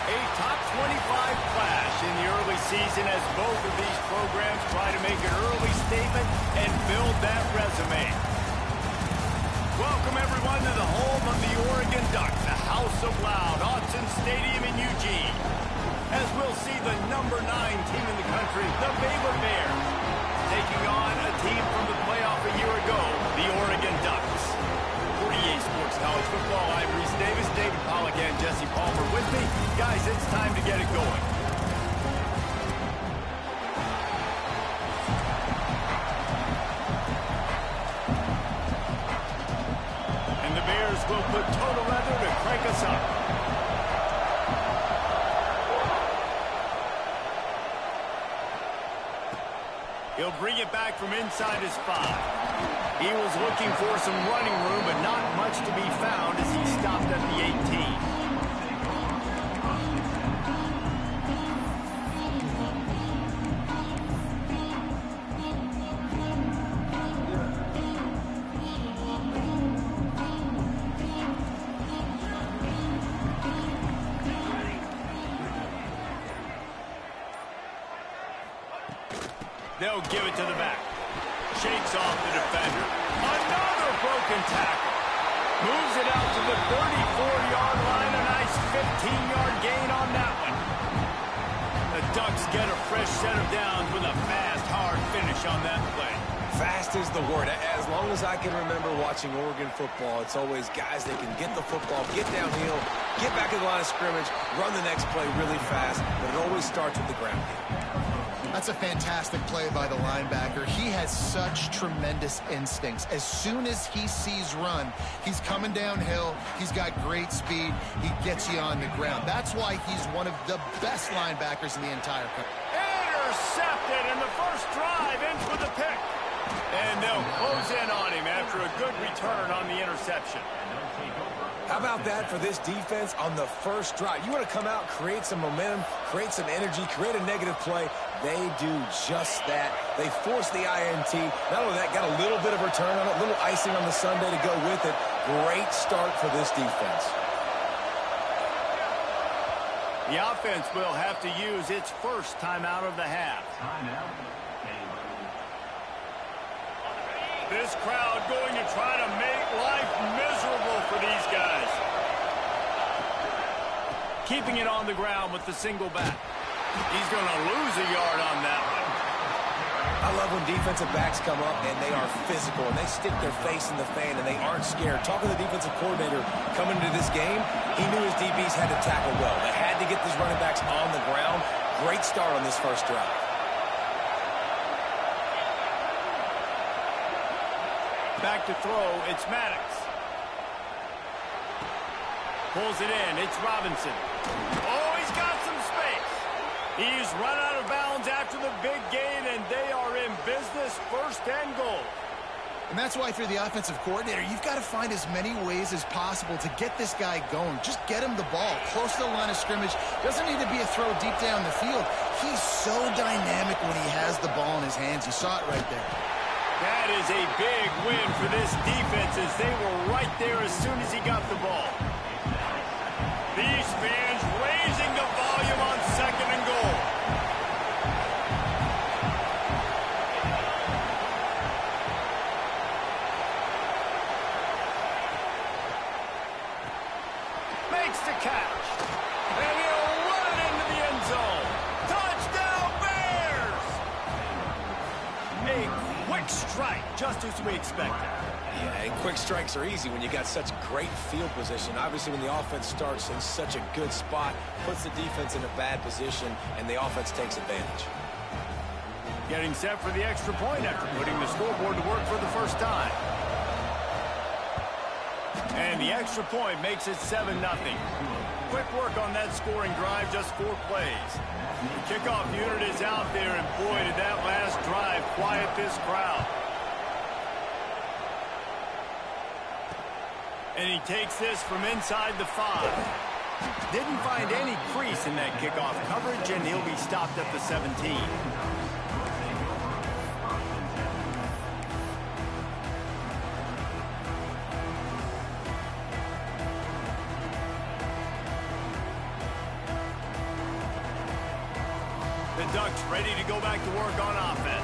A top 25 clash in the early season as both of these programs try to make an early statement and build that resume. Welcome, everyone, to the home of the Oregon Ducks, the House of Loud, Autzen Stadium in Eugene, as we'll see the #9 team in the country, the Baylor Bears, taking on a team from the playoff a year ago, the Oregon Ducks. 48 Sports College Football, I'm Reese Davis, David Pollack, and Jesse Palmer with me. Guys, it's time to get it going. And the Bears will put total leather to crank us up. He'll bring it back from inside his 5. He was looking for some running room, but not much to be found as he stopped at the 18. They'll give it to the back. Shakes off the defender. Another broken tackle. Moves it out to the 34-yard line. A nice 15-yard gain on that one. The Ducks get a fresh set of downs with a fast, hard finish on that play. Fast is the word. As long as I can remember watching Oregon football, it's always guys that can get the football, get downhill, get back in the line of scrimmage, run the next play really fast, but it always starts with the ground game. That's a fantastic play by the linebacker. He has such tremendous instincts. As soon as he sees run, he's coming downhill. He's got great speed. He gets you on the ground. That's why he's one of the best linebackers in the entire country. Intercepted, and the first drive ends with a pick. And they'll close in on him after a good return on the interception. How about that for this defense on the first drive? You want to come out, create some momentum, create some energy, create a negative play. They do just that. They force the INT. Not only that, got a little bit of return on it, a little icing on the sundae to go with it. Great start for this defense. The offense will have to use its first timeout of the half. This crowd going to try to make life miserable for these guys. Keeping it on the ground with the single back. He's going to lose a yard on that one. I love when defensive backs come up and they are physical and they stick their face in the fan and they aren't scared. Talking to the defensive coordinator coming into this game, he knew his DBs had to tackle well. They had to get these running backs on the ground. Great start on this first drive. Back to throw, it's Maddox. Pulls it in, it's Robinson. Oh, he's got some space. He's run out of bounds after the big gain, and they are in business, first and goal. And that's why, if you're the offensive coordinator, you've got to find as many ways as possible to get this guy going. Just get him the ball close to the line of scrimmage. Doesn't need to be a throw deep down the field. He's so dynamic when he has the ball in his hands. You saw it right there. That is a big win for this defense as they were right there as soon as he got the ball. These fans raising the volume on second and goal. Makes the catch. And he'll run it into the end zone. Touchdown, Bears! A quick strike, just as we expected. Yeah, and quick strikes are easy when you got such great field position. Obviously, when the offense starts in such a good spot, puts the defense in a bad position, and the offense takes advantage. Getting set for the extra point after putting the scoreboard to work for the first time. And the extra point makes it 7-0. Quick work on that scoring drive, just 4 plays. The kickoff unit is out there, and boy, did that last drive quiet this crowd. And he takes this from inside the 5. Didn't find any crease in that kickoff coverage, and he'll be stopped at the 17. The Ducks ready to go back to work on offense.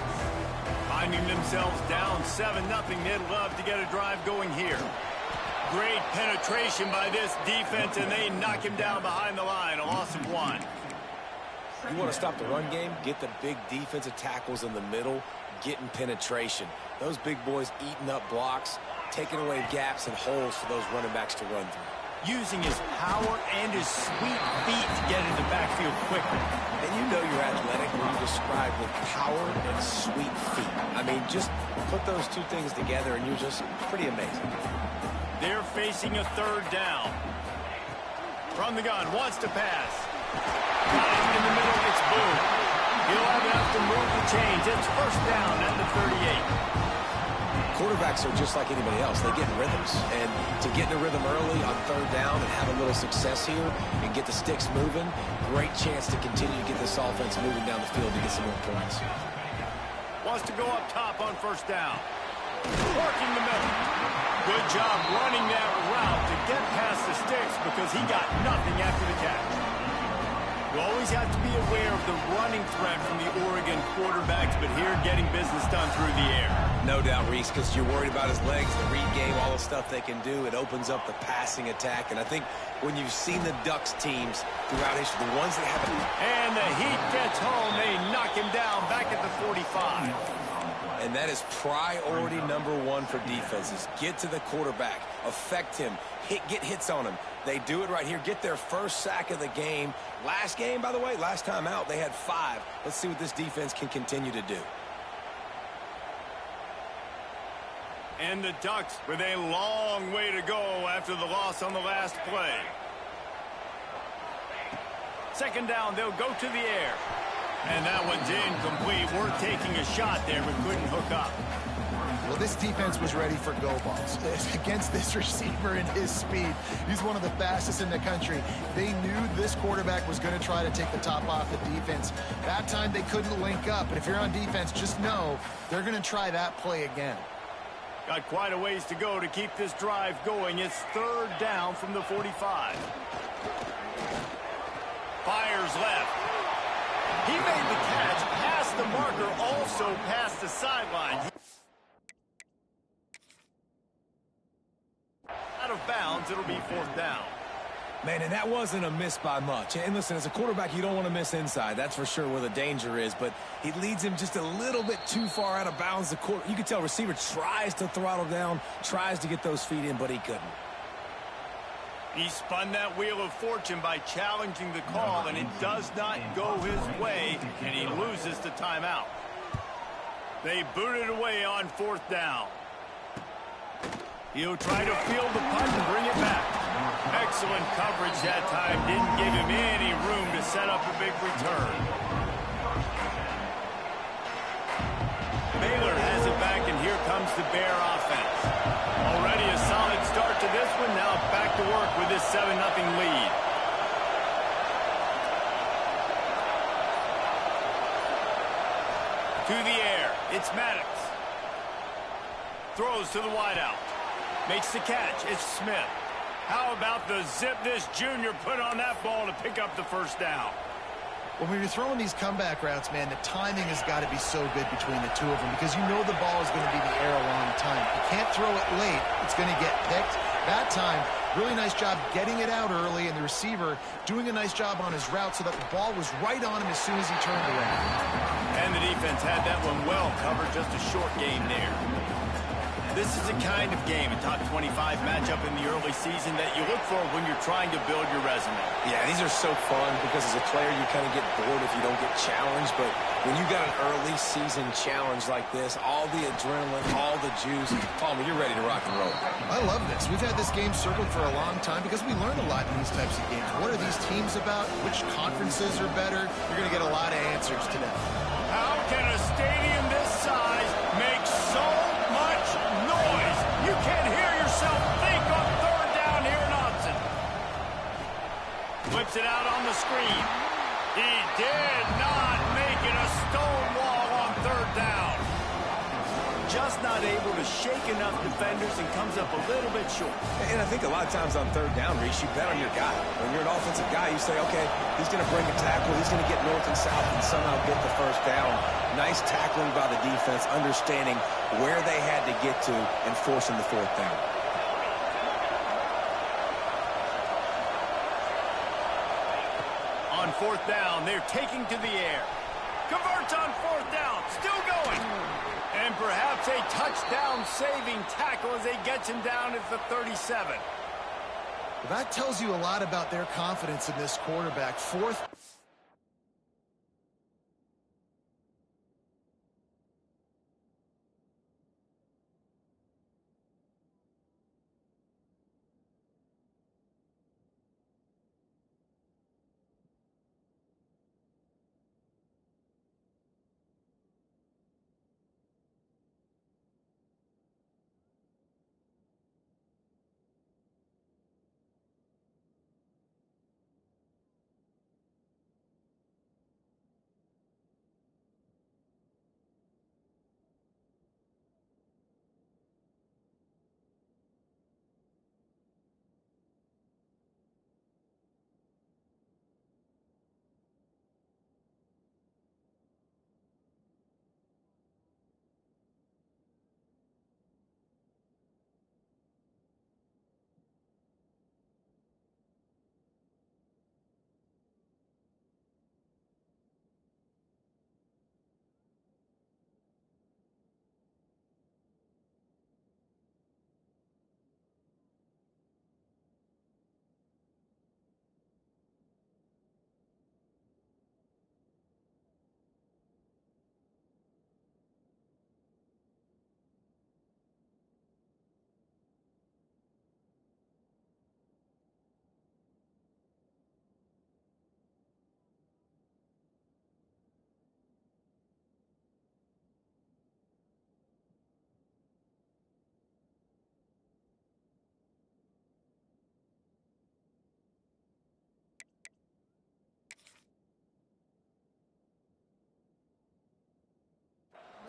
Finding themselves down 7-0, they'd love to get a drive going here. Great penetration by this defense, and they knock him down behind the line, a loss of 1. You want to stop the run game? Get the big defensive tackles in the middle, getting penetration. Those big boys eating up blocks, taking away gaps and holes for those running backs to run through. Using his power and his sweet feet to get into the backfield quickly. And you know you're athletic when you describe with power and sweet feet. I mean, just put those two things together and you're just pretty amazing. They're facing a 3rd down. From the gun, wants to pass. Got it in the middle, it's Boone. He'll have enough to move the chains. It's 1st down at the 38. Quarterbacks are just like anybody else. They get in rhythms. And to get in a rhythm early on 3rd down and have a little success here and get the sticks moving, great chance to continue to get this offense moving down the field to get some more points. Wants to go up top on 1st down. Working the middle. Good job running that route to get past the sticks because he got nothing after the catch. You always have to be aware of the running threat from the Oregon quarterbacks, but here getting business done through the air. No doubt, Reese, because you're worried about his legs, the read game, all the stuff they can do. It opens up the passing attack. And I think when you've seen the Ducks teams throughout history, the ones that have it. And the heat gets home. They knock him down back at the 45. And that is priority number 1 for defenses. Get to the quarterback, affect him, get hits on him. They do it right here. Get their 1st sack of the game. Last game, by the way, last time out, they had 5. Let's see what this defense can continue to do. And the Ducks with a long way to go after the loss on the last play. 2nd down, they'll go to the air. And that one's incomplete. We're taking a shot there, but couldn't hook up. Well, this defense was ready for go balls. Against this receiver and his speed, he's one of the fastest in the country. They knew this quarterback was going to try to take the top off the defense. That time they couldn't link up. And if you're on defense, just know they're going to try that play again. Got quite a ways to go to keep this drive going. It's 3rd down from the 45. Fires left. He made the catch, past the marker, also past the sideline. Out of bounds, it'll be 4th down. Man, and that wasn't a miss by much. And listen, as a quarterback, you don't want to miss inside. That's for sure where the danger is. But he leads him just a little bit too far out of bounds. You can tell receiver tries to throttle down, tries to get those feet in, but he couldn't. He spun that wheel of fortune by challenging the call, and it does not go his way, and he loses the timeout. They boot it away on 4th down. He'll try to field the punt and bring it back. Excellent coverage that time. Didn't give him any room to set up a big return. Baylor has it back, and here comes the Bear offense. Already a solid start to this one. Now back to work with this 7-0 lead. To the air. It's Maddox. Throws to the wideout. Makes the catch. It's Smith. How about the zip this junior put on that ball to pick up the 1st down? When you're throwing these comeback routes, man, the timing has got to be so good between the two of them because you know the ball is going to be the air a long time. You can't throw it late. It's going to get picked. That time, really nice job getting it out early, and the receiver doing a nice job on his route so that the ball was right on him as soon as he turned around. And the defense had that one well covered. Just a short game there. This is the kind of game, a top 25 matchup in the early season that you look for when you're trying to build your resume. Yeah, these are so fun because as a player you kind of get bored if you don't get challenged, but when you got an early season challenge like this, all the adrenaline, all the juice, Palmer, you're ready to rock and roll. I love this. We've had this game circled for a long time because we learn a lot in these types of games. What are these teams about? Which conferences are better? You're going to get a lot of answers today. How can a stadium this size make so much noise? You can't hear yourself think on 3rd down here in Austin. Flips it out on the screen. He did not make it a stone wall on 3rd down. Just not not able to shake enough defenders and comes up a little bit short. And I think a lot of times on third down, Reese, you bet on your guy. When you're an offensive guy, you say, okay, he's going to bring a tackle, he's going to get north and south and somehow get the first down. Nice tackling by the defense, understanding where they had to get to and forcing the fourth down. On fourth down, they're taking to the air. Converts on fourth down, still going. And perhaps a touchdown-saving tackle as they get him down at the 37. Well, that tells you a lot about their confidence in this quarterback. Fourth.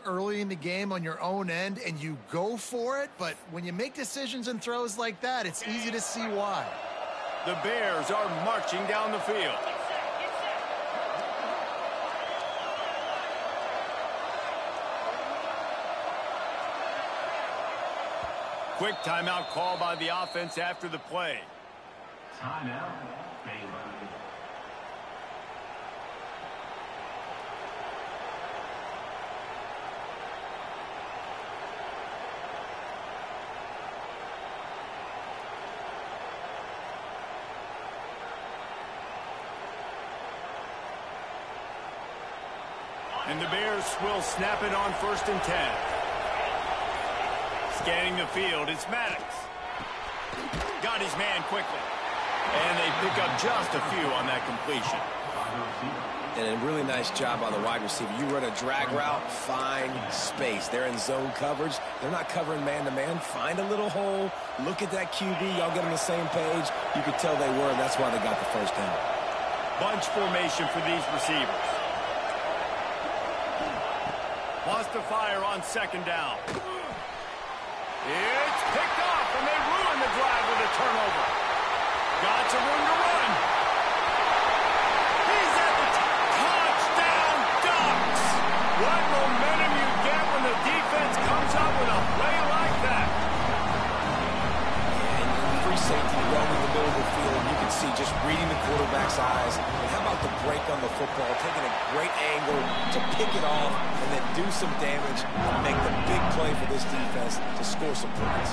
Early in the game on your own end and you go for it, but when you make decisions and throws like that, it's easy to see why. The Bears are marching down the field. Quick timeout call by the offense after the play. Timeout, Baylor. And the Bears will snap it on 1st and 10. Scanning the field, it's Maddox. Got his man quickly. And they pick up just a few on that completion. And a really nice job on the wide receiver. You run a drag route, find space. They're in zone coverage. They're not covering man-to-man. Find a little hole. Look at that QB. Y'all get on the same page. You could tell they were, and that's why they got the first down. Bunch formation for these receivers. Wants to fire on 2nd down. It's picked off, and they ruin the drive with a turnover. Got some room to run. He's at the touchdown Ducks. What momentum you get when the defense comes up with a play like that. And free safety roaming the middle of the field. You can see just reading the quarterback's eyes. And how about the break on the football? Taking a great angle to pick it off and then do some damage and make the big play for this defense to score some points.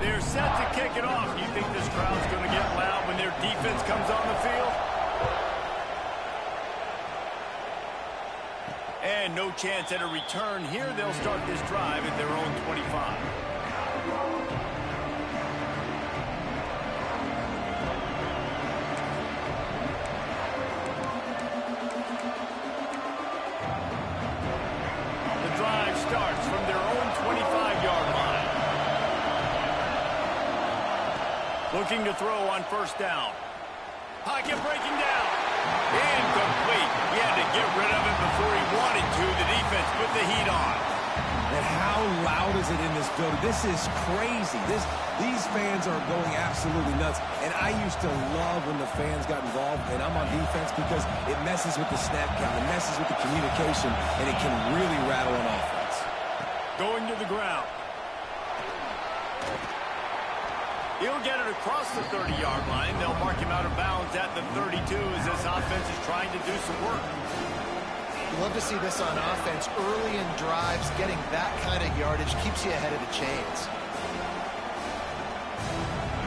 They're set to kick it off. Do you think this crowd's going to get loud when their defense comes on the field? And no chance at a return here. They'll start this drive at their own 25. Starts from their own 25-yard line. Looking to throw on 1st down. Pocket breaking down. Incomplete. He had to get rid of it before he wanted to. The defense put the heat on. And how loud is it in this building? This is crazy. These fans are going absolutely nuts. And I used to love when the fans got involved, and I'm on defense because it messes with the snap count, it messes with the communication, and it can really rattle an offense. Going to the ground. He'll get it across the 30-yard line. They'll mark him out of bounds at the 32 as this offense is trying to do some work. You love to see this on offense. Early in drives, getting that kind of yardage keeps you ahead of the chains.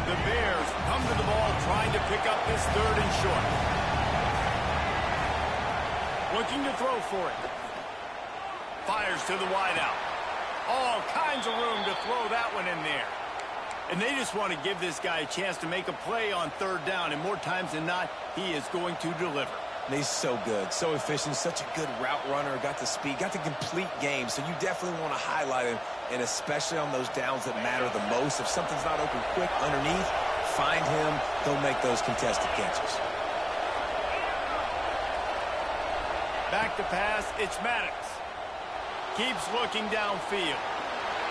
The Bears come to the ball trying to pick up this 3rd and short. Looking to throw for it. Fires to the wideout. All kinds of room to throw that one in there. And they just want to give this guy a chance to make a play on 3rd down. And more times than not, he is going to deliver. And he's so good, so efficient, such a good route runner, got the speed, got the complete game. So you definitely want to highlight him, and especially on those downs that matter the most. If something's not open quick underneath, find him. He'll make those contested catches. Back to pass, it's Maddox. Keeps looking downfield.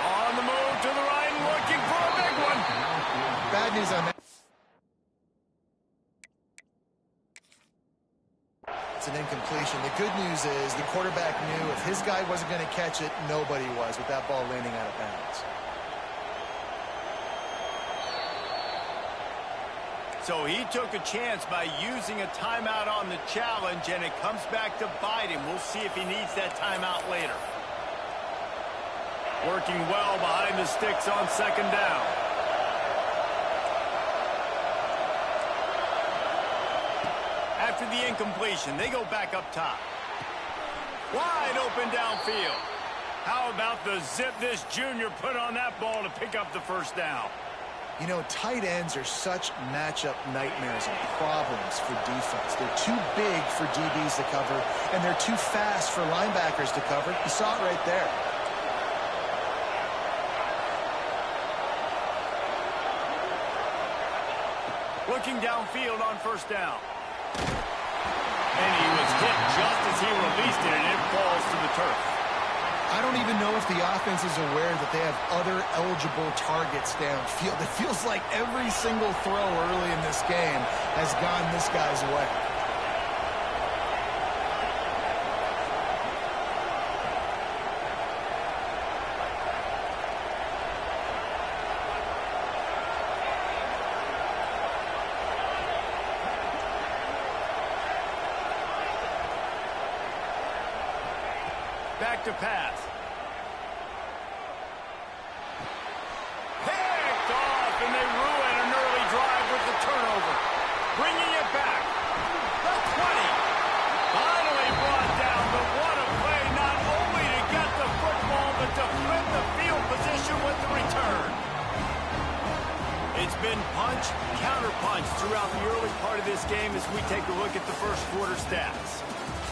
On the move to the right, looking for a big one. Bad news on that. It's an incompletion. The good news is the quarterback knew if his guy wasn't going to catch it, nobody was with that ball landing out of bounds. So he took a chance by using a timeout on the challenge, and it comes back to bite him. We'll see if he needs that timeout later. Working well behind the sticks on 2nd down. After the incompletion, they go back up top. Wide open downfield. How about the zip this junior put on that ball to pick up the 1st down? You know, tight ends are such matchup nightmares and problems for defense. They're too big for DBs to cover, and they're too fast for linebackers to cover. You saw it right there. Looking downfield on 1st down. And he was hit just as he released it, and it falls to the turf. I don't even know if the offense is aware that they have other eligible targets downfield. It feels like every single throw early in this game has gone this guy's way. Back to pass. Picked off, and they ruin an early drive with the turnover. Bringing it back. The 20. Finally brought down, but what a play, not only to get the football, but to flip the field position with the return. It's been punch, counter-punch throughout the early part of this game as we take a look at the 1st quarter stats.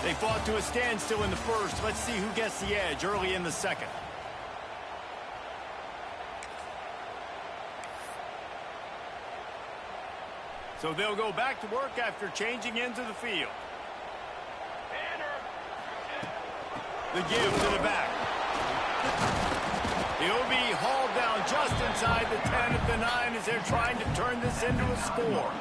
They fought to a standstill in the 1st. Let's see who gets the edge early in the 2nd. So they'll go back to work after changing into the field. The give to the back. He'll be hauled down just inside the 10 at the 9 as they're trying to turn this into a score.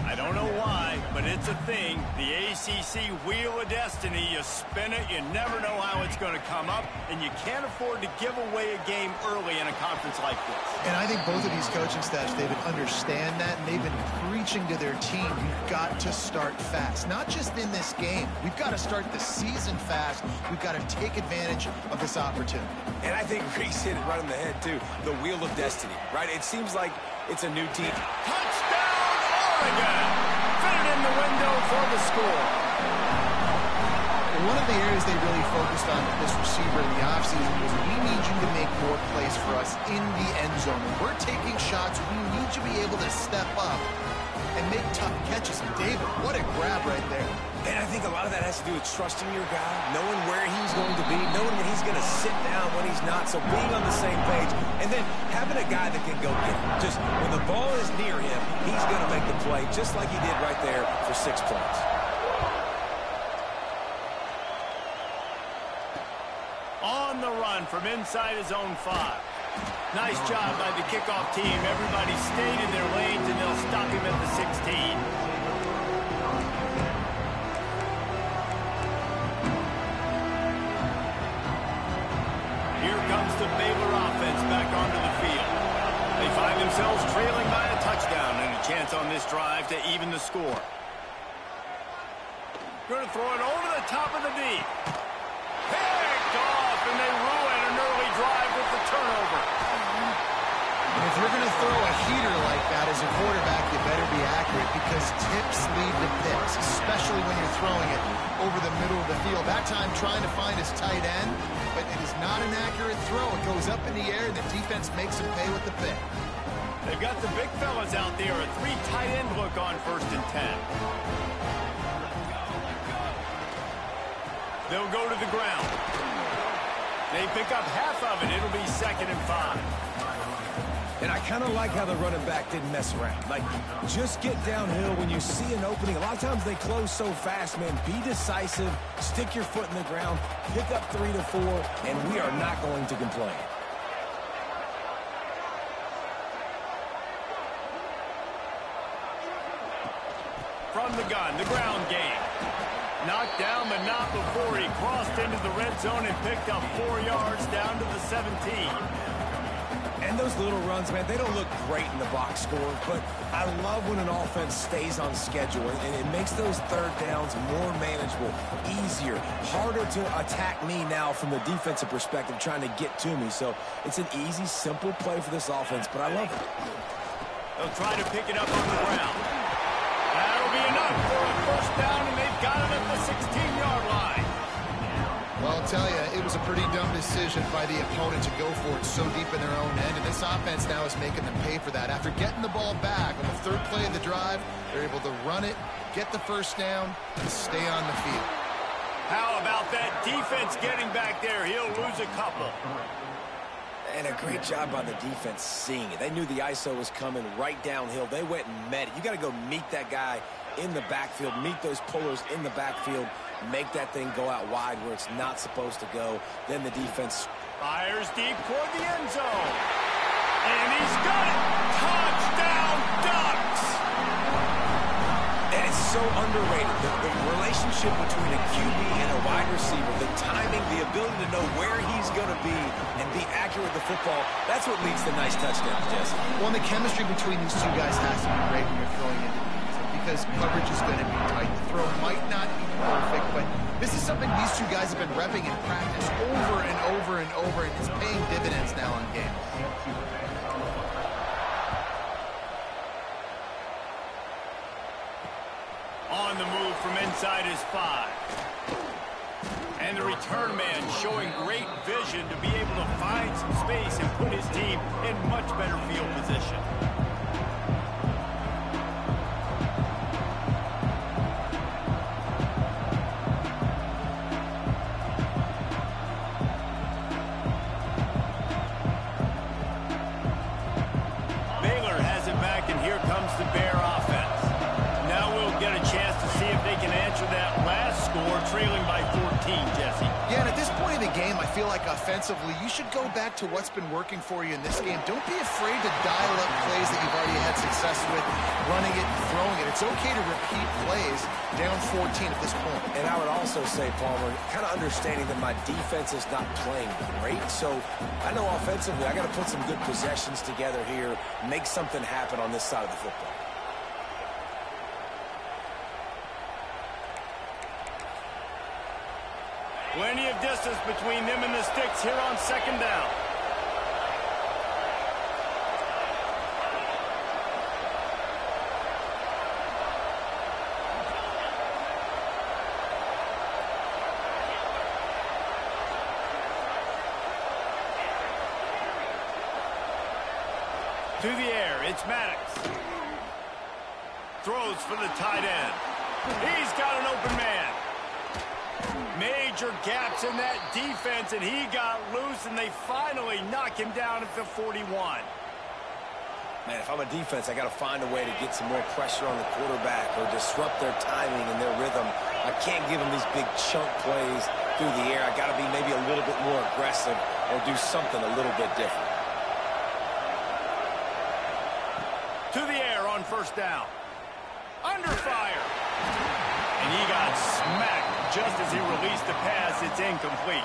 I don't know why, but it's a thing. The ACC Wheel of Destiny, you spin it, you never know how it's going to come up, and you can't afford to give away a game early in a conference like this. And I think both of these coaching staffs, David, understand that, and they've been preaching to their team, you've got to start fast. Not just in this game. We've got to start the season fast. We've got to take advantage of this opportunity. And I think Reese hit it right on the head, too. The Wheel of Destiny, right? It seems like it's a new team. Touchdown, Oregon! Fit it in the window for the score. One of the areas they really focused on with this receiver in the offseason was we need you to make more plays for us in the end zone. When we're taking shots, we need you to be able to step up and make tough catches. And David, what a grab right there. And I think a lot of that has to do with trusting your guy, knowing where he's going to be, knowing when he's going to sit down, when he's not, so being on the same page, and then having a guy that can go get it. Just when the ball is near him, he's going to make the play, just like he did right there for 6 points. on the run from inside his own 5. Nice job by the kickoff team. Everybody stayed in their lanes, and they'll stop him at the 16. Here comes the Baylor offense back onto the field. They find themselves trailing by a touchdown and a chance on this drive to even the score. Going to throw it over the top of the D. Picked off, and they ruin an early drive with the turnover. And if you're going to throw a heater like that as a quarterback, you better be accurate because tips lead to picks, especially when you're throwing it over the middle of the field. That time trying to find his tight end, but it is not an accurate throw. It goes up in the air, and the defense makes him pay with the pick. They've got the big fellas out there. A 3 tight end look on 1st and 10. They'll go to the ground. They pick up half of it. It'll be 2nd and 5. And I kind of like how the running back didn't mess around. Like, just get downhill when you see an opening. A lot of times they close so fast, man. Be decisive, stick your foot in the ground, pick up 3 to 4, and we are not going to complain. From the gun, the ground game. Knocked down, but not before he crossed into the red zone and picked up 4 yards down to the 17. And those little runs, man, they don't look great in the box score, but I love when an offense stays on schedule, and it makes those 3rd downs more manageable, easier, harder to attack me now from the defensive perspective trying to get to me. So it's an easy, simple play for this offense, but I love it. They'll try to pick it up on the ground. That'll be enough for a 1st down, and they've got it at the 16-yard line. Well, I'll tell you, it was a pretty dumb decision by the opponent to go for it so deep in their own end, and this offense now is making them pay for that. After getting the ball back on the 3rd play of the drive, they're able to run it, get the 1st down, and stay on the field. How about that defense getting back there? He'll lose a couple. And a great job by the defense seeing it. They knew the ISO was coming right downhill. They went and met it. You got to go meet that guy in the backfield, meet those pullers in the backfield, make that thing go out wide where it's not supposed to go. Then the defense fires deep toward the end zone. And he's got it. Touchdown, Ducks. And it's so underrated. The relationship between a QB and a wide receiver, the timing, the ability to know where he's going to be and be accurate with the football, that's what leads to nice touchdowns, Jesse. Well, and the chemistry between these two guys has to be great when you're throwing into the defense because coverage is going to be tight. The throw might not be perfect, but this is something these two guys have been repping in practice over and over and over, and it's paying dividends now in games. On the move from inside his 5. And the return man showing great vision to be able to find some space and put his team in much better field position. Baylor has it back, and here comes the Bear offense. Now we'll get a chance to see if they can answer that last score, trailing by 14, Jesse. Yeah, and at this point in the game, I feel like offensively, you should go back to what's been working for you in this game. Don't be afraid to dial up plays that you've already had success with, running it and throwing it. It's okay to repeat plays down 14 at this point. And I would also say, Palmer, kind of understanding that my defense is not playing great. So I know offensively, I got to put some good possessions together here, make something happen on this side of the football. Plenty of distance between them and the sticks here on 2nd down. To the air, it's Maddox. Throws for the tight end. He's got an open man. Major gaps in that defense, and he got loose, and they finally knock him down at the 41. Man, if I'm a defense, I got to find a way to get some more pressure on the quarterback or disrupt their timing and their rhythm. I can't give them these big chunk plays through the air, I got to be maybe a little bit more aggressive or do something a little bit different. To the air on first down. Under fire. And he got smacked just as he released the pass. It's incomplete.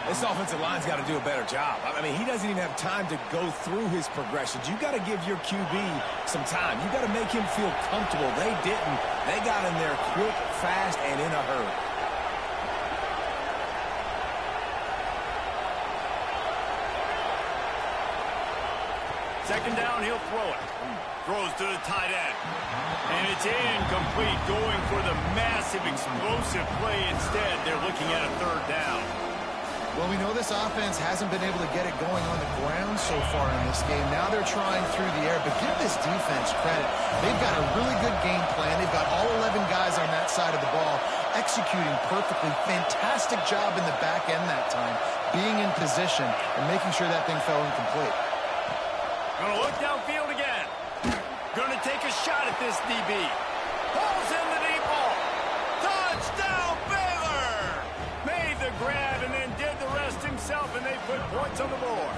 This offensive line's got to do a better job. I mean, he doesn't even have time to go through his progressions. You got to give your QB some time. You got to make him feel comfortable. They didn't. They got in there quick, fast, and in a hurry. Second down, he'll throw it. Throws to the tight end. And it's incomplete, going for the massive, explosive play instead. They're looking at a third down. Well, we know this offense hasn't been able to get it going on the ground so far in this game. Now they're trying through the air, but give this defense credit. They've got a really good game plan. They've got all 11 guys on that side of the ball executing perfectly. Fantastic job in the back end that time, being in position and making sure that thing fell incomplete. Gonna look downfield again. Gonna take a shot at this DB. Pulls in the deep ball. Touchdown, Baylor! Made the grab and then did the rest himself, and they put points on the board.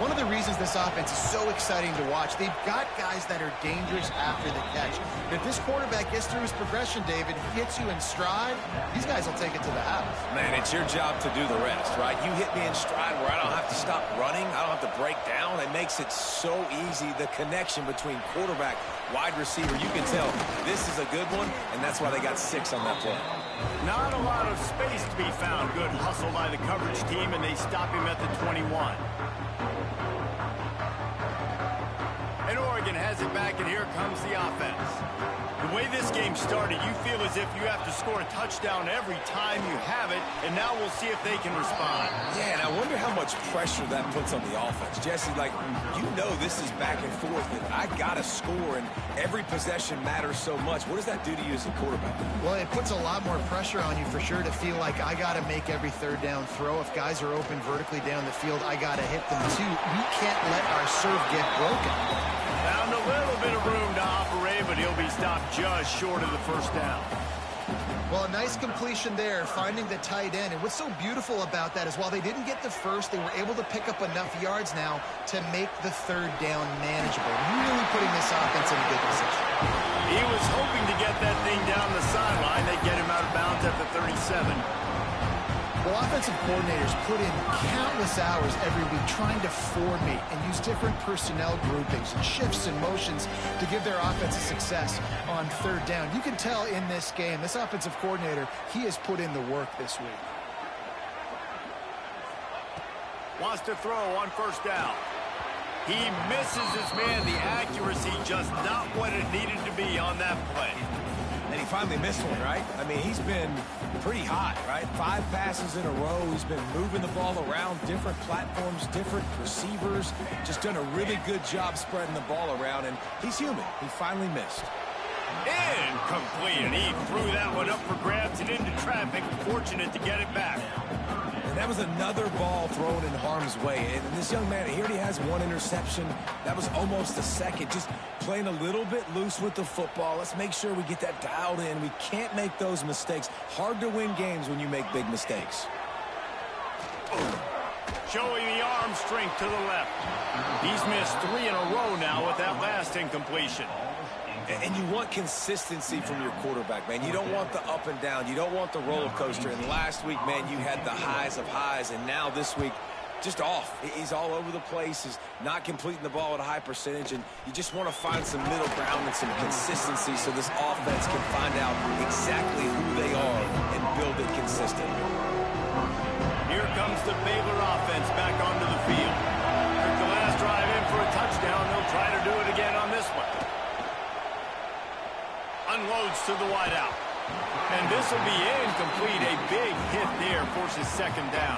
One of the reasons this offense is so exciting to watch, they've got guys that are dangerous after the catch. And if this quarterback gets through his progression, David, hits you in stride, these guys will take it to the house. Man, it's your job to do the rest, right? You hit me in stride where I don't have to stop running. I don't have to break down. It makes it so easy. The connection between quarterback, wide receiver, you can tell this is a good one, and that's why they got 6 on that play. Not a lot of space to be found. Good hustle by the coverage team, and they stop him at the 21. And Oregon has it back, and here comes the offense. The way this game started, you feel as if you have to score a touchdown every time you have it, and now we'll see if they can respond. Yeah, and I wonder how much pressure that puts on the offense. Jesse, like, you know this is back and forth, and I got to score, and every possession matters so much. What does that do to you as a quarterback? Well, it puts a lot more pressure on you for sure to feel like I got to make every third down throw. If guys are open vertically down the field, I got to hit them too. We can't let our serve get broken. Found a little bit of room to operate, but he'll be stopped just short of the first down. Well, a nice completion there, finding the tight end. And what's so beautiful about that is while they didn't get the first, they were able to pick up enough yards now to make the third down manageable. Really putting this offense in a good position. He was hoping to get that thing down the sideline. They get him out of bounds at the 37. Well, offensive coordinators put in countless hours every week trying to formate and use different personnel groupings and shifts and motions to give their offense a success on third down. You can tell in this game, this offensive coordinator, he has put in the work this week. Wants to throw on first down. He misses his man. The accuracy just not what it needed to be on that play. And he finally missed one, right? I mean, he's been pretty hot, right? 5 passes in a row. He's been moving the ball around different platforms, different receivers. Just done a really good job spreading the ball around, and he's human. He finally missed. Incomplete, and he threw that one up for grabs and into traffic. Fortunate to get it back. And that was another ball thrown in harm's way. And this young man, he already has 1 interception. That was almost a second. Just playing a little bit loose with the football. Let's make sure we get that dialed in. We can't make those mistakes. Hard to win games when you make big mistakes. Showing the arm strength to the left. He's missed 3 in a row now with that last incompletion. And you want consistency from your quarterback, man. You don't want the up and down. You don't want the roller coaster. And last week, man, you had the highs of highs. And now this week, just off. He's all over the place. He's not completing the ball at a high percentage. And you just want to find some middle ground and some consistency so this offense can find out exactly who they are and build it consistently. Here comes the Baylor offense back onto the field. Took the last drive in for a touchdown. They'll try to do it again on this one. Unloads to the wideout. And this will be incomplete. A big hit there forces second down.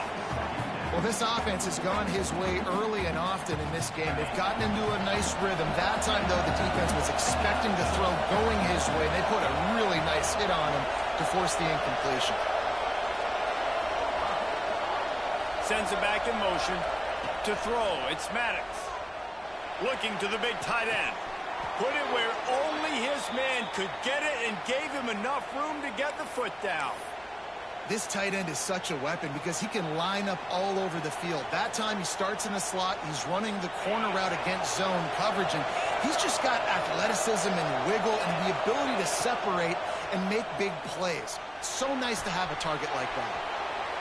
Well, this offense has gone his way early and often in this game. They've gotten into a nice rhythm. That time, though, the defense was expecting the throw going his way. They put a really nice hit on him to force the incompletion. Sends it back in motion. To throw, it's Maddox. Looking to the big tight end. Put it where only his man could get it and gave him enough room to get the foot down. This tight end is such a weapon because he can line up all over the field. That time he starts in the slot. He's running the corner route against zone coverage, and he's just got athleticism and wiggle and the ability to separate and make big plays. So nice to have a target like that.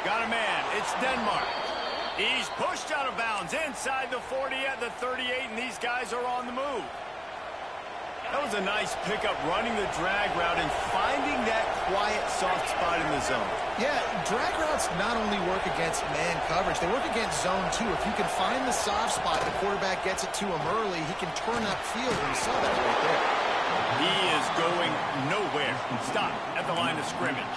Got a man. It's Denmark. He's pushed out of bounds inside the 40 at the 38, and these guys are on the move. That was a nice pickup, running the drag route and finding that quiet, soft spot in the zone. Yeah, drag routes not only work against man coverage, they work against zone too. If you can find the soft spot, the quarterback gets it to him early, he can turn upfield, and we saw that right there. He is going nowhere. Stop at the line of scrimmage.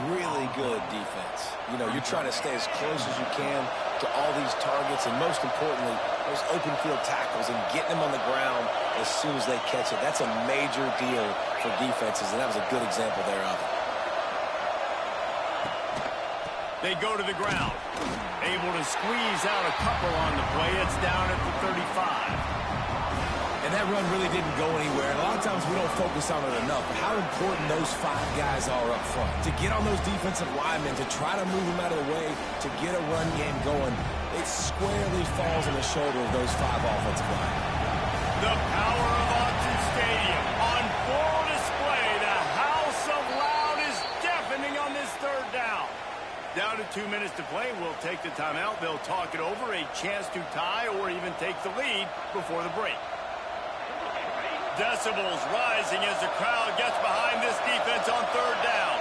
Really good defense. You know, you're trying to stay as close as you can to all these targets, and most importantly, those open field tackles and getting them on the ground as soon as they catch it. That's a major deal for defenses, and that was a good example there of it. They go to the ground. Able to squeeze out a couple on the play. It's down at the 35. And that run really didn't go anywhere. And a lot of times we don't focus on it enough, but how important those 5 guys are up front. To get on those defensive linemen, to try to move them out of the way, to get a run game going, it squarely falls on the shoulder of those 5 offensive linemen. The power of Autzen Stadium on full display. The house of loud is deafening on this third down. Down to 2 minutes to play. We'll take the timeout. They'll talk it over. A chance to tie or even take the lead before the break. Decibels rising as the crowd gets behind this defense on third down.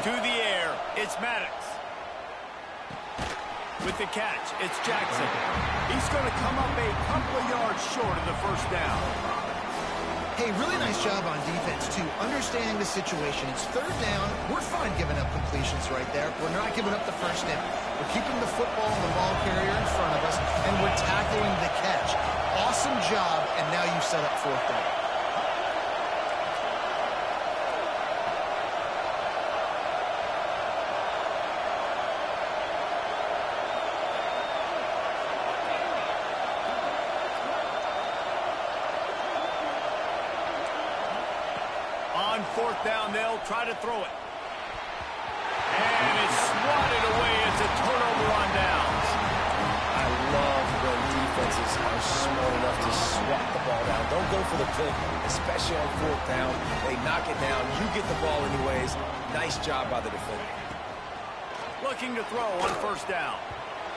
To the air, it's Maddox. With the catch, it's Jackson. He's going to come up a couple of yards short of the first down. Hey, really nice job on defense, too. Understanding the situation. It's third down. We're fine giving up completions right there. We're not giving up the first down. We're keeping the football and the ball carrier in front of us, and we're tackling the catch. Awesome job, and now you set up fourth down. On fourth down, they'll try to throw it. And it's swatted away. It's a turnover on downs. I love when defenses are smart enough to swat the ball down. Don't go for the pick, especially on fourth down. They knock it down. You get the ball anyways. Nice job by the defender. Looking to throw on first down.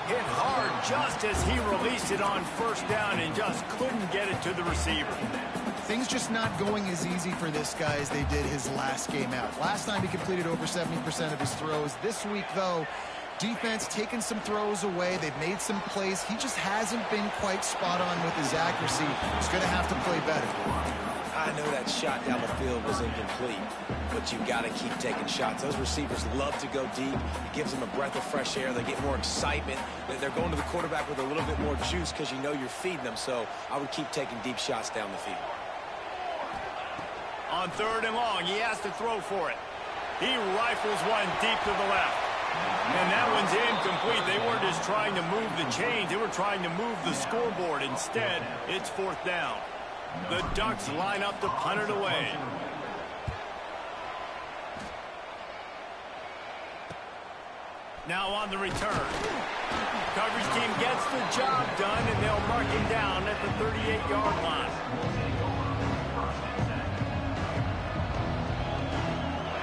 Hit hard just as he released it on first down and just couldn't get it to the receiver. Things just not going as easy for this guy as they did his last game out. Last time he completed over 70% of his throws. This week, though, defense taking some throws away. They've made some plays. He just hasn't been quite spot on with his accuracy. He's going to have to play better. I know that shot down the field was incomplete, but you got to keep taking shots. Those receivers love to go deep. It gives them a breath of fresh air. They get more excitement. They're going to the quarterback with a little bit more juice because you know you're feeding them. So I would keep taking deep shots down the field. On third and long, he has to throw for it. He rifles one deep to the left. And that one's incomplete. They weren't just trying to move the chains. They were trying to move the scoreboard. Instead, it's fourth down. The Ducks line up to punt it away. Now on the return. Coverage team gets the job done, and they'll mark him down at the 38-yard line.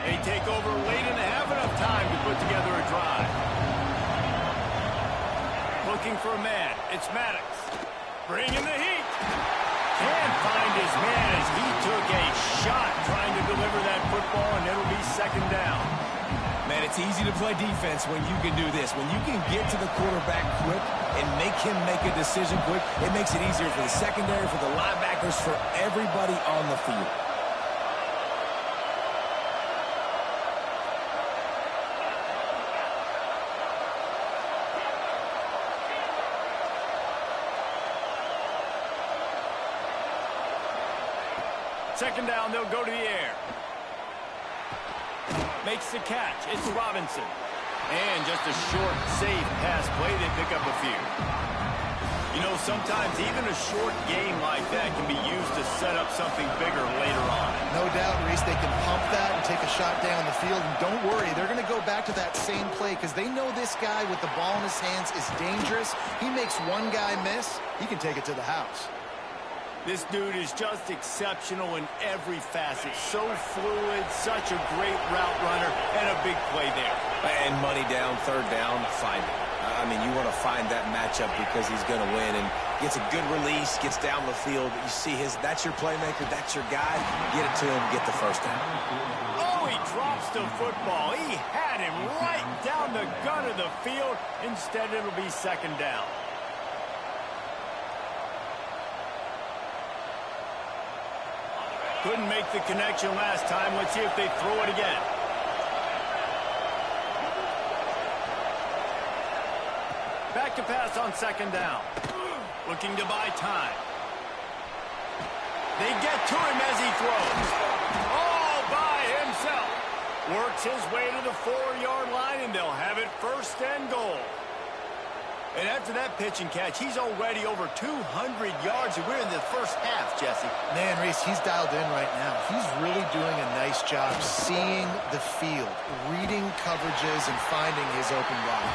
They take over late and have enough time to put together a drive. Looking for a man. It's Maddox. Bringing the heat. Can't find his man as he took a shot trying to deliver that football, and it'll be second down. Man, it's easy to play defense when you can do this. When you can get to the quarterback quick and make him make a decision quick, it makes it easier for the secondary, for the linebackers, for everybody on the field. Second down, they'll go to the air. Makes the catch. It's Robinson. And just a short, safe pass play. They pick up a few. You know, sometimes even a short game like that can be used to set up something bigger later on. No doubt, Reese, they can pump that and take a shot down the field. And don't worry, they're going to go back to that same play because they know this guy with the ball in his hands is dangerous. He makes one guy miss, he can take it to the house. This dude is just exceptional in every facet. So fluid, such a great route runner, and a big play there. And money down, third down, find it. I mean, you want to find that matchup because he's going to win, and gets a good release, gets down the field. You see that's your playmaker, that's your guy. Get it to him, get the first down. Oh, he drops the football. He had him right down the gun of the field. Instead, it'll be second down. Couldn't make the connection last time. Let's see if they throw it again. Back to pass on second down. Looking to buy time. They get to him as he throws. All by himself. Works his way to the 4-yard line, and they'll have it first and goal. And after that pitch and catch, he's already over 200 yards, and we're in the first half, Jesse. Man, Reese, he's dialed in right now. He's really doing a nice job seeing the field, reading coverages, and finding his open guy.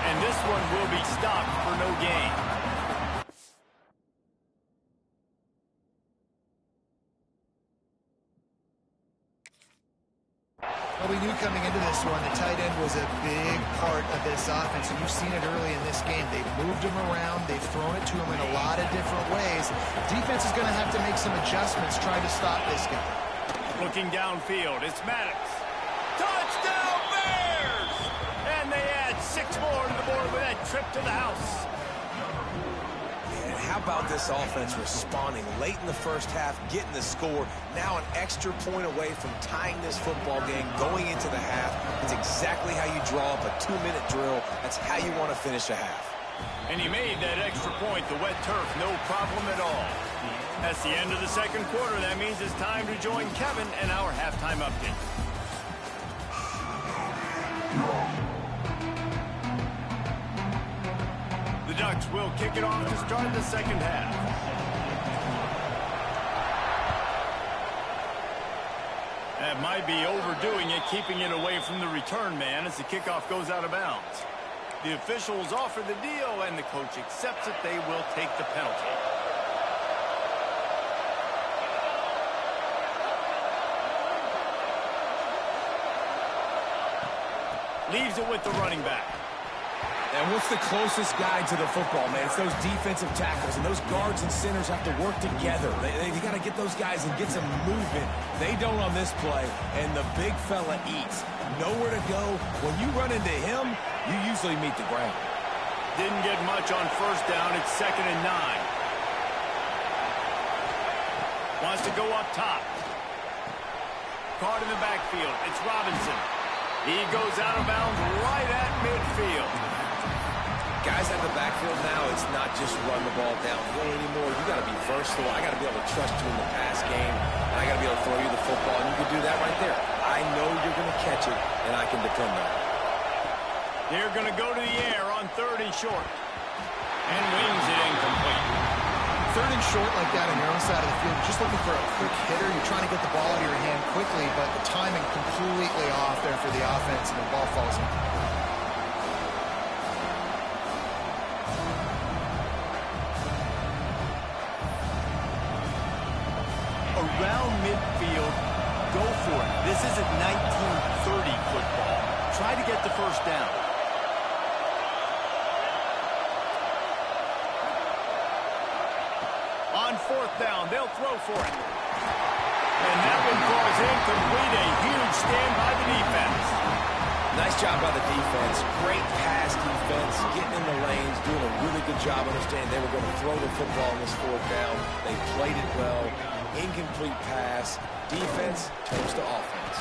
And this one will be stopped for no gain. Well, we knew coming into this one, the tight end was a big part of this offense, and you've seen it early in this game. They've moved him around. They've thrown it to him in a lot of different ways. Defense is going to have to make some adjustments trying to stop this guy. Looking downfield, it's Maddox. Touchdown, Bears! And they add 6 more to the board with that trip to the house. And how about this offense responding late in the first half, getting the score, now an extra point away from tying this football game, going into the half. It's exactly how you draw up a 2-minute drill. That's how you want to finish a half. And he made that extra point, the wet turf, no problem at all. That's the end of the second quarter. That means it's time to join Kevin and our halftime update. The Ducks will kick it off to start the second half. That might be overdoing it, keeping it away from the return man as the kickoff goes out of bounds. The officials offer the deal, and the coach accepts it. They will take the penalty. Leaves it with the running back. And what's the closest guy to the football, man? It's those defensive tackles, and those guards and centers have to work together. They got to get those guys and get some movement. They don't on this play, and the big fella eats. Nowhere to go. When you run into him, you usually meet the ground. Didn't get much on first down. It's 2nd and 9. Wants to go up top. Caught in the backfield. It's Robinson. He goes out of bounds right at midfield. Guys at the backfield now, it's not just run the ball downhill anymore. You got to be versatile. I got to be able to trust you in the pass game, and I got to be able to throw you the football, and you can do that right there. I know you're going to catch it, and I can depend on it. They're going to go to the air on 3rd and short. And wings it incomplete. 3rd and short like that on your own side of the field, you're just looking for a quick hitter. You're trying to get the ball out of your hand quickly, but the timing completely off there for the offense, and the ball falls in. Around midfield, go for it. This isn't 1930 football. Try to get the first down. On 4th down, they'll throw for it. And that one falls incomplete. A huge stand by the defense. Nice job by the defense. Great pass defense, getting in the lanes, doing a really good job understanding they were going to throw the football on this 4th down. They played it well. Incomplete pass. Defense turns to offense.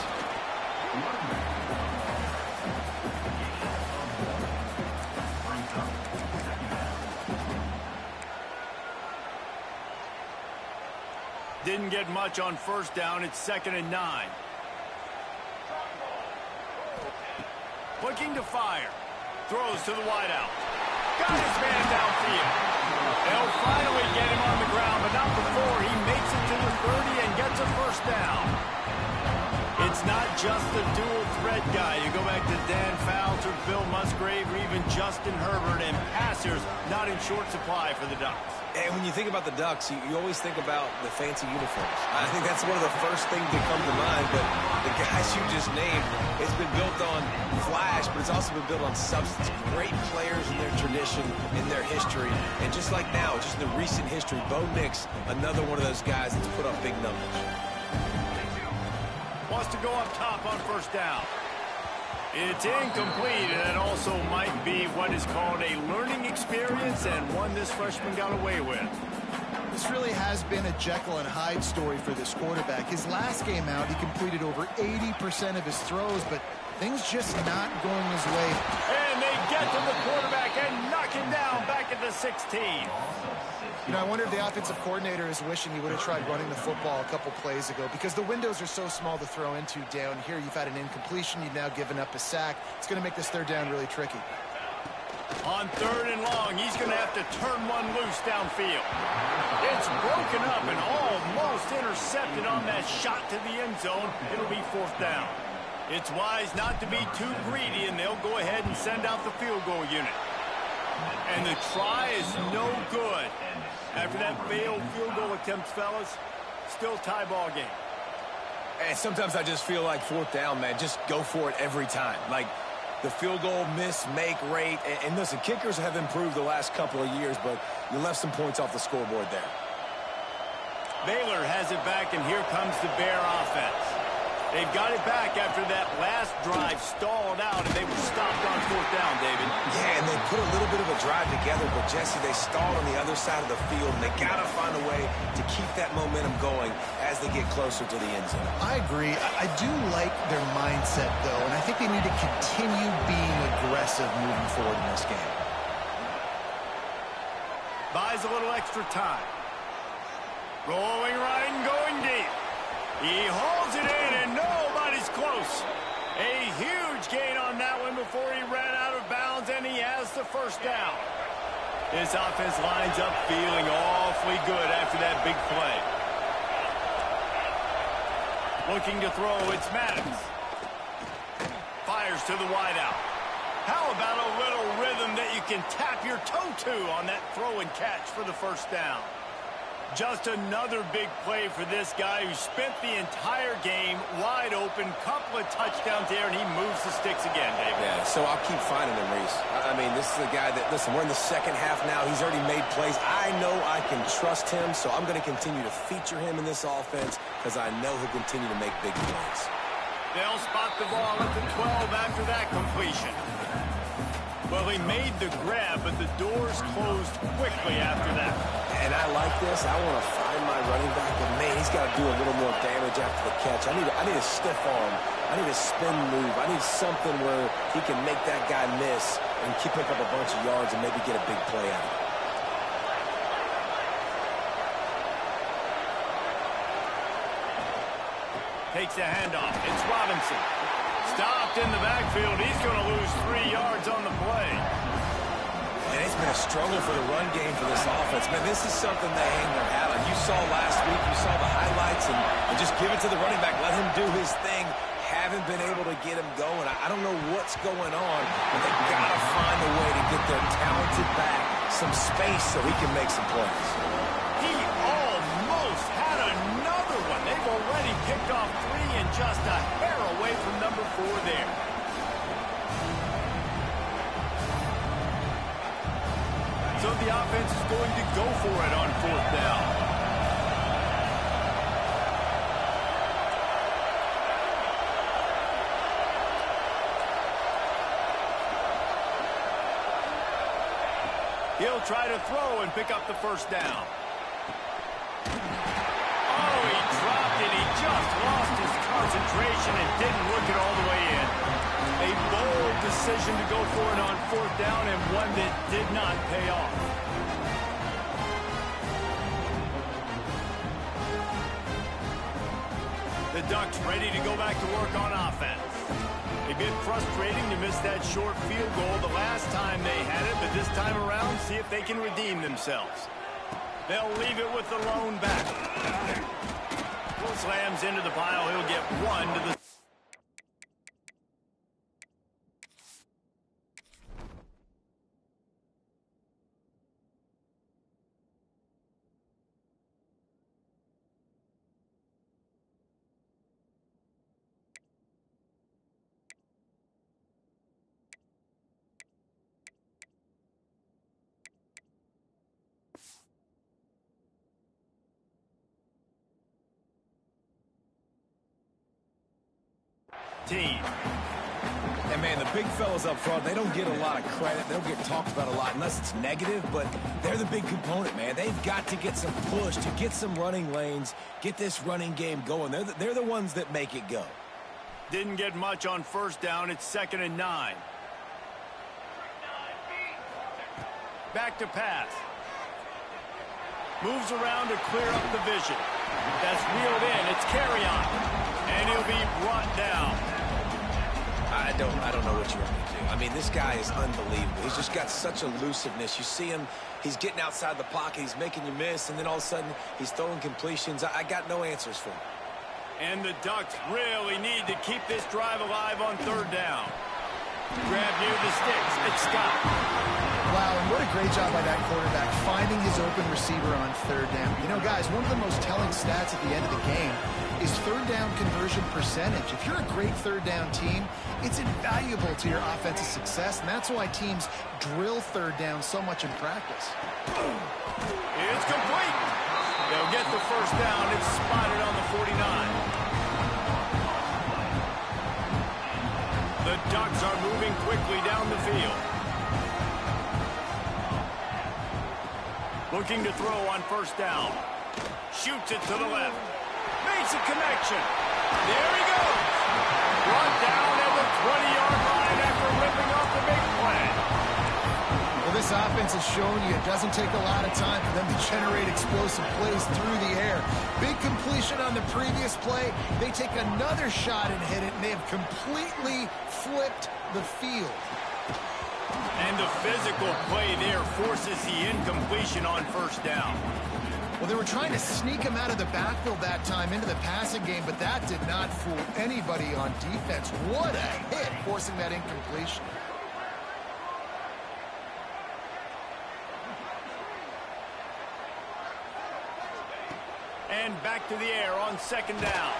Didn't get much on first down. It's 2nd and 9. Looking to fire. Throws to the wideout. Got his man downfield. They'll finally get him on the ground, but not before he makes it to the 30 and gets a first down. It's not just the dual threat guy. You go back to Dan Fouts or Bill Musgrave or even Justin Herbert, and passers not in short supply for the Ducks. And when you think about the Ducks, you always think about the fancy uniforms. I think that's one of the first things that come to mind, but the guys you just named, it's been built on flash, but it's also been built on substance. Great players in their tradition, in their history, and just like now, just in the recent history, Bo Nix, another one of those guys that's put up big numbers. Wants to go up top on first down. It's incomplete, and it also might be what is called a learning experience, and one this freshman got away with. This really has been a Jekyll and Hyde story for this quarterback. His last game out, he completed over 80% of his throws, but things just not going his way. And they get to the quarterback and knock him down back at the 16. You know, I wonder if the offensive coordinator is wishing he would have tried running the football a couple plays ago, because the windows are so small to throw into down here. You've had an incompletion. You've now given up a sack. It's going to make this third down really tricky. On third and long, he's going to have to turn one loose downfield. It's broken up and almost intercepted on that shot to the end zone. It'll be fourth down. It's wise not to be too greedy, and they'll go ahead and send out the field goal unit. And the try is no good. After that failed field goal attempt, fellas, still tie ball game. And sometimes I just feel like fourth down, man, just go for it every time. Like the field goal miss, make rate. And listen, kickers have improved the last couple of years, but you left some points off the scoreboard there. Baylor has it back, and here comes the Bear offense. They've got it back after that last drive stalled out, and they were stopped on fourth down, David. Yeah, and they put a little bit of a drive together, but, Jesse, they stalled on the other side of the field, and they got to find a way to keep that momentum going as they get closer to the end zone. I agree. I do like their mindset, though, and I think they need to continue being aggressive moving forward in this game. Buys a little extra time. Rolling right and going deep. He hauls it in, and nobody's close. A huge gain on that one before he ran out of bounds, and he has the first down. This offense lines up feeling awfully good after that big play. Looking to throw, it's Maddox. Fires to the wideout. How about a little rhythm that you can tap your toe to on that throw and catch for the first down? Just another big play for this guy who spent the entire game wide open, couple of touchdowns there, and he moves the sticks again, David. Yeah, so I'll keep finding him, Reese. I mean, this is a guy that, listen, we're in the second half now. He's already made plays. I know I can trust him, so I'm going to continue to feature him in this offense because I know he'll continue to make big plays. They'll spot the ball at the 12 after that completion. Well, he made the grab, but the doors closed quickly after that. And I like this. I want to find my running back, but man, he's got to do a little more damage after the catch. I need a stiff arm. I need a spin move. I need something where he can make that guy miss and pick up a bunch of yards and maybe get a big play out of it. Takes the handoff. It's Robinson. Stopped in the backfield. He's going to lose 3 yards on the play. And it's been a struggle for the run game for this offense. Man, this is something they hang their hat on. You saw last week, you saw the highlights, and just give it to the running back. Let him do his thing. Haven't been able to get him going. I don't know what's going on, but they've got to find a way to get their talented back some space so he can make some plays. He almost had another one. They've already picked off 3 and just a hair away from number 4 there. So the offense is going to go for it on fourth down. He'll try to throw and pick up the first down. Oh, he dropped it. He just lost his concentration and didn't look it all the way in. A bold decision to go for it on fourth down, and one that did not pay off. The Ducks ready to go back to work on offense. A bit frustrating to miss that short field goal the last time they had it, but this time around, see if they can redeem themselves. They'll leave it with the lone back. Slams into the pile. He'll get one to the... team. And, man, the big fellas up front, they don't get a lot of credit. They don't get talked about a lot unless it's negative, but they're the big component, man. They've got to get some push, to get some running lanes, get this running game going. They're the ones that make it go. Didn't get much on first down. It's 2nd and 9. Back to pass. Moves around to clear up the vision. That's wheeled in. It's carry on. And he'll be brought down. I don't know what you want me to do. I mean, this guy is unbelievable. He's just got such elusiveness. You see him, he's getting outside the pocket, he's making you miss, and then all of a sudden, he's throwing completions. I got no answers for him. And the Ducks really need to keep this drive alive on 3rd down. Grab near the sticks. It's Scott. Wow, and what a great job by that quarterback, finding his open receiver on 3rd down. You know, guys, one of the most telling stats at the end of the game is 3rd down conversion percentage. If you're a great 3rd down team, it's invaluable to your offensive success, and that's why teams drill 3rd down so much in practice. It's complete. They'll get the 1st down. It's spotted on the 49. The Ducks are moving quickly down the field. Looking to throw on 1st down. Shoots it to the left. Makes a connection. There he goes. Brought down at the 20-yard line after ripping off the big play. Well, this offense has shown you it doesn't take a lot of time for them to generate explosive plays through the air. Big completion on the previous play. They take another shot and hit it, and they have completely flipped the field. And the physical play there forces the incompletion on 1st down. Well, they were trying to sneak him out of the backfield that time into the passing game, but that did not fool anybody on defense. What a hit, forcing that incompletion. And back to the air on 2nd down.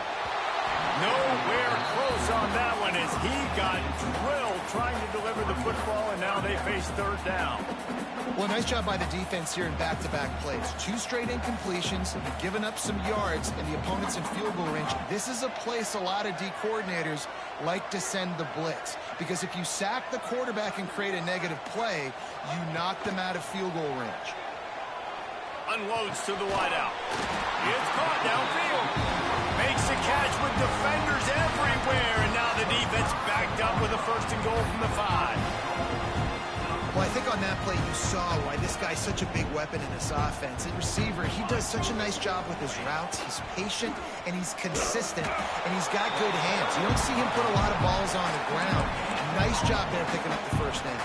Nowhere close on that one as he got drilled trying to deliver the football, and now they face 3rd down. Well, nice job by the defense here in back-to-back plays. 2 straight incompletions, giving up some yards, and the opponent's in field goal range. This is a place a lot of D coordinators like to send the blitz, because if you sack the quarterback and create a negative play, you knock them out of field goal range. Unloads to the wideout. It's caught downfield. Makes a catch with defenders everywhere, and now the defense backed up with a 1st and goal from the 5. Well, I think on that play you saw why this guy's such a big weapon in this offense. At receiver, he does such a nice job with his routes. He's patient, and he's consistent, and he's got good hands. You don't see him put a lot of balls on the ground. Nice job there picking up the 1st down.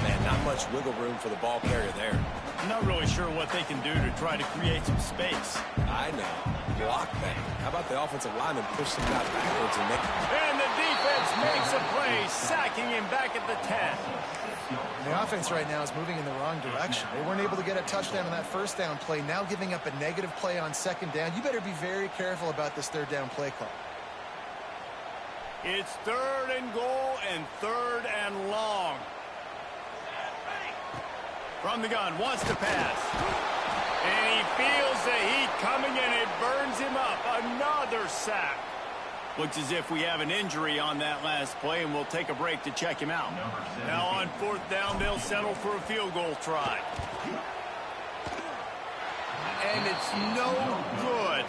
Man, not much wiggle room for the ball carrier there. I'm not really sure what they can do to try to create some space. I know. Block that. How about the offensive lineman push some guys backwards and make... And the defense makes a play, sacking him back at the 10. The offense right now is moving in the wrong direction. They weren't able to get a touchdown on that 1st down play, now giving up a negative play on 2nd down. You better be very careful about this 3rd down play call. It's 3rd and goal and 3rd and long. From the gun, wants to pass. And he feels the heat coming and it burns him up. Another sack. Looks as if we have an injury on that last play, and we'll take a break to check him out. Now on 4th down, they'll settle for a field goal try. And it's no good.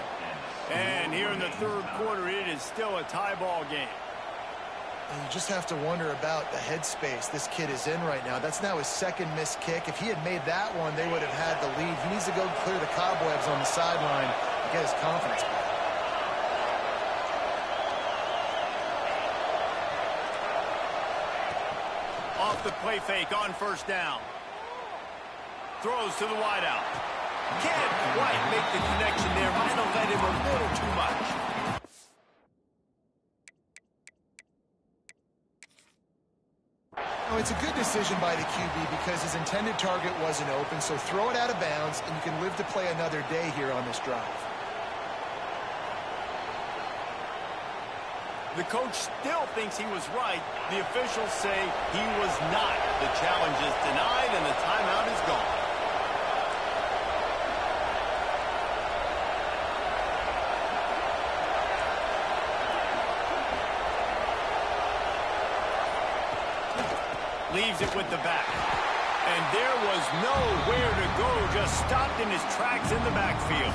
And here in the 3rd quarter, it is still a tie ball game. You just have to wonder about the headspace this kid is in right now. That's now his 2nd missed kick. If he had made that one, they would have had the lead. He needs to go clear the cobwebs on the sideline to get his confidence back. the play fake on first down. Throws to the wideout. Can't quite make the connection there. Might have led him a little too much. Oh, it's a good decision by the QB because his intended target wasn't open, so throw it out of bounds, and you can live to play another day here on this drive. The coach still thinks he was right. The officials say he was not. The challenge is denied, and the timeout is gone. Leaves it with the back. And there was nowhere to go, just stopped in his tracks in the backfield.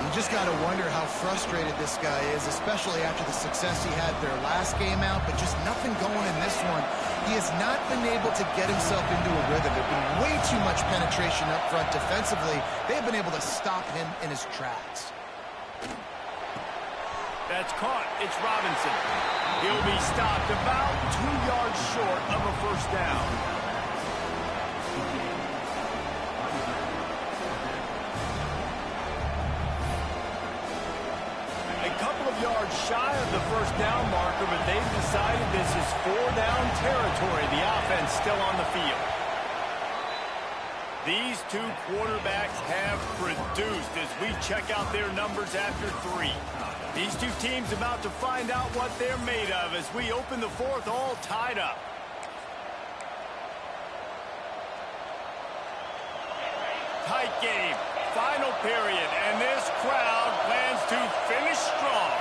You just got to wonder how frustrated this guy is, especially after the success he had their last game out, but just nothing going in this one. He has not been able to get himself into a rhythm. There's been way too much penetration up front defensively. They've been able to stop him in his tracks. That's caught. It's Robinson. He'll be stopped about 2 yards short of a first down. A couple of yards shy of the first down marker, but they've decided this is 4-down territory. The offense still on the field. These two quarterbacks have produced as we check out their numbers after 3. These two teams about to find out what they're made of as we open the fourth, all tied up. Tight game, final period, and this crowd plans to finish strong.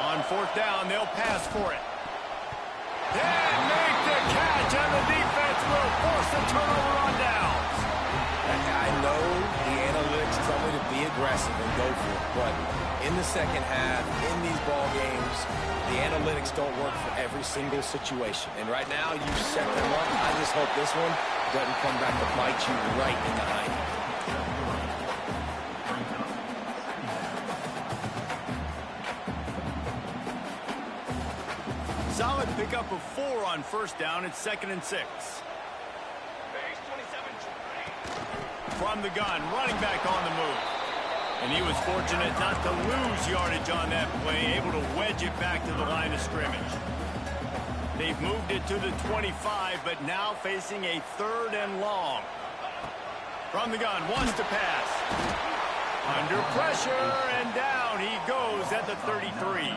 On fourth down, they'll pass for it. And make the catch, and the defense will force a turnover on downs. I know the analytics tell me to be aggressive and go for it, but in the second half, in these ball games, the analytics don't work for every single situation. And right now, you set them up. I just hope this one doesn't come back to bite you right in the hind end. Solid pickup of 4 on first down. It's 2nd and 6. From the gun, running back on the move. And he was fortunate not to lose yardage on that play, able to wedge it back to the line of scrimmage. They've moved it to the 25, but now facing a 3rd and long. From the gun, wants to pass. Under pressure, and down he goes at the 33.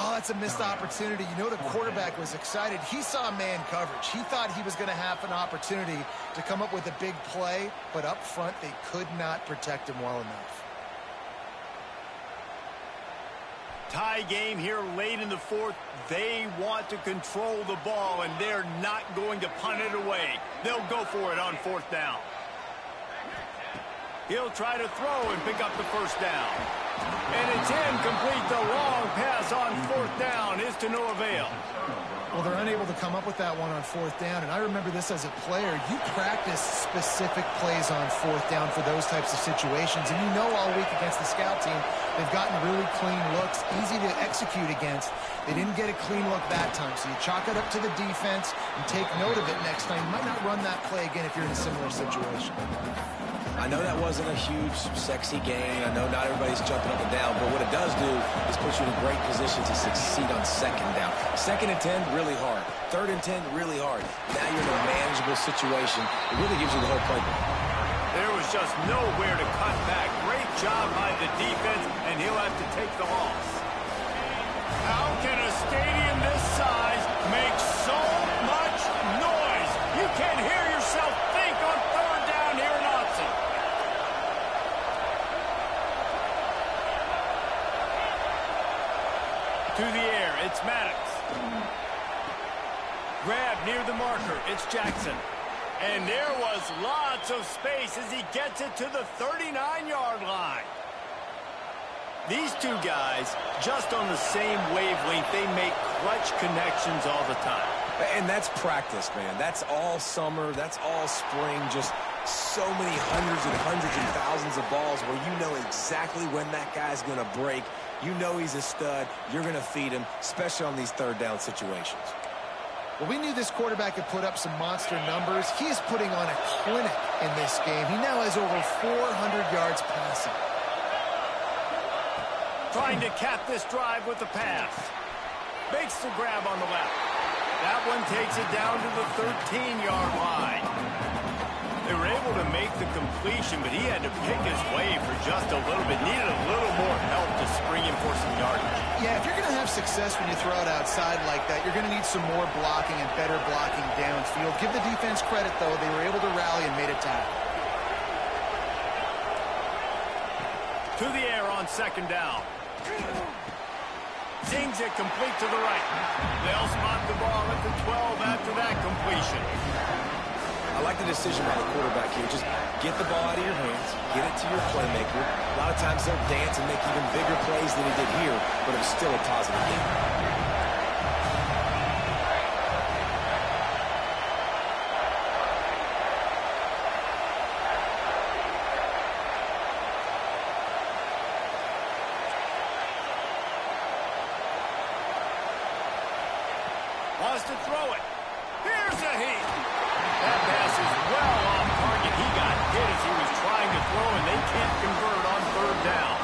Oh, that's a missed opportunity. You know the quarterback was excited. He saw man coverage. He thought he was going to have an opportunity to come up with a big play, but up front they could not protect him well enough. Tie game here late in the fourth. They want to control the ball, and they're not going to punt it away. They'll go for it on fourth down. He'll try to throw and pick up the first down. And it's incomplete. The long pass on fourth down is to no avail. Well, they're unable to come up with that one on fourth down, and I remember this as a player. You practice specific plays on fourth down for those types of situations, and you know all week against the scout team, they've gotten really clean looks, easy to execute against. They didn't get a clean look that time, so you chalk it up to the defense and take note of it next time. You might not run that play again if you're in a similar situation. I know that wasn't a huge, sexy gain. I know not everybody's jumping up and down, but what it does do is put you in a great position to succeed on second down. 2nd and 10, really hard. 3rd and 10, really hard. Now you're in a manageable situation. It really gives you the whole playbook. There was just nowhere to cut back. Great job by the defense, and he'll have to take the loss. How can a stadium this size make so much noise? You can't hear yourself think on 3rd down here in Austin. To the air, it's Maddox. Grab near the marker, it's Jackson. And there was lots of space as he gets it to the 39-yard line. These two guys, just on the same wavelength, they make clutch connections all the time. And that's practice, man. That's all summer. That's all spring. Just so many hundreds and thousands of balls where you know exactly when that guy's going to break. You know he's a stud. You're going to feed him, especially on these third down situations. Well, we knew this quarterback could put up some monster numbers. He is putting on a clinic in this game. He now has over 400 yards passing. Trying to cap this drive with the pass. Makes the grab on the left. That one takes it down to the 13-yard line. They were able to make the completion, but he had to pick his way for just a little bit. Needed a little more help to spring him for some yardage. Yeah, if you're going to have success when you throw it outside like that, you're going to need some more blocking and better blocking downfield. Give the defense credit, though. They were able to rally and made a tackle. To the air on second down. Zings it complete to the right. They'll spot the ball at the 12 after that completion. I like the decision by the quarterback here. Just get the ball out of your hands, get it to your playmaker. A lot of times they'll dance and make even bigger plays than he did here, but it was still a positive game. Wants to throw it. Here's a heat. That pass is well off target. He got hit as he was trying to throw, and they can't convert on third down.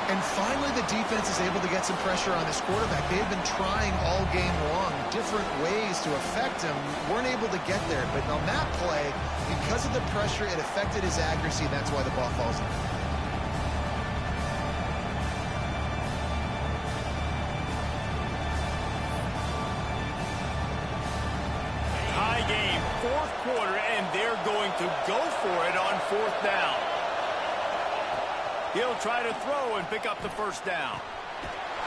And finally, the defense is able to get some pressure on this quarterback. They've been trying all game long different ways to affect him. Weren't able to get there. But on that play, because of the pressure, it affected his accuracy, and that's why the ball falls in. Tie game, fourth quarter, and they're going to go for it on fourth down. He'll try to throw and pick up the first down.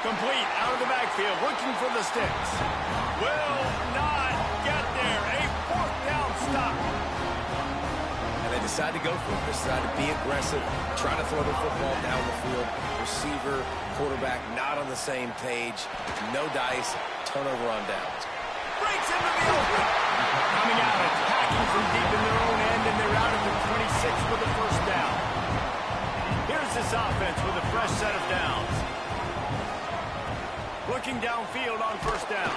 Complete out of the backfield, looking for the sticks. Will not get there. A fourth down stop. And they decide to go for it. They decide to be aggressive, try to throw the football down the field. Receiver, quarterback, not on the same page. No dice, turnover on downs. Breaks into the open. Coming out, attacking from deep in their own end, and they're out at the 26 with the first down. Here's this offense with a fresh set of downs. Looking downfield on first down.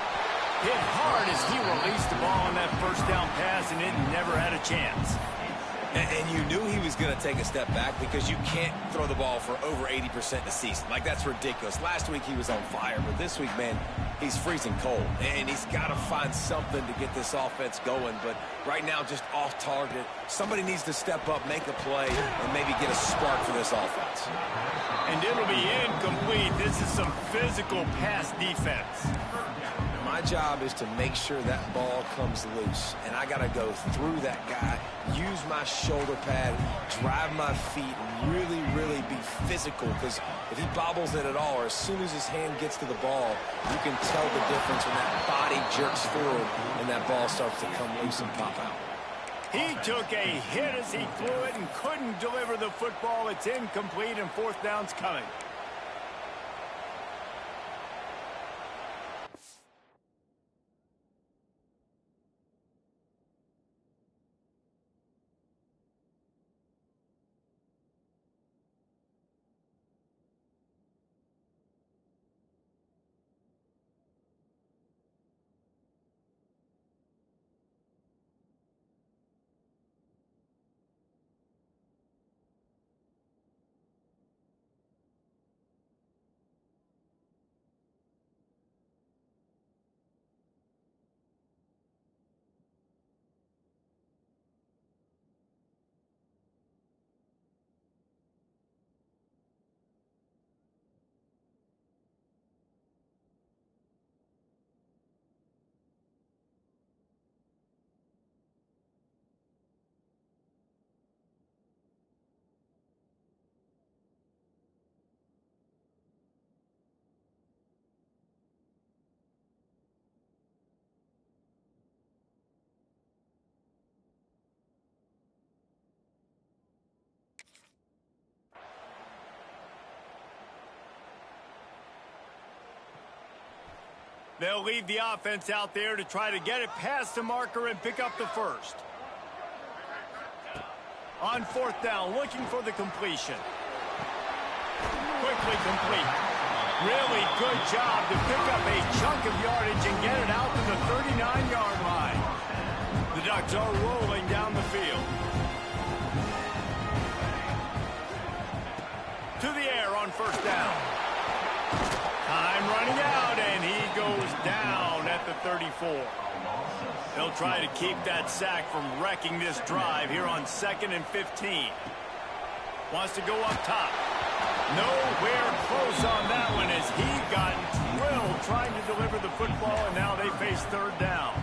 Hit hard as he released the ball on that first down pass, and it never had a chance. And you knew he was going to take a step back because you can't throw the ball for over 80% in the season. Like, that's ridiculous. Last week he was on fire, but this week, man, he's freezing cold. And he's got to find something to get this offense going. But right now, just off target. Somebody needs to step up, make a play, and maybe get a spark for this offense. And it'll be incomplete. This is some physical pass defense. My job is to make sure that ball comes loose, and I got to go through that guy, use my shoulder pad, drive my feet, and really, really be physical, because if he bobbles it at all, or as soon as his hand gets to the ball, you can tell the difference when that body jerks forward and that ball starts to come loose and pop out. He took a hit as he threw it and couldn't deliver the football. It's incomplete, and fourth down's coming. They'll leave the offense out there to try to get it past the marker and pick up the first. On fourth down, looking for the completion. Quickly complete. Really good job to pick up a chunk of yardage and get it out to the 39-yard line. The Ducks are rolling down the field. To the air on first down. Time running out, and he goes down at the 34. He'll try to keep that sack from wrecking this drive here on 2nd and 15. Wants to go up top. Nowhere close on that one as he got drilled trying to deliver the football, and now they face third down.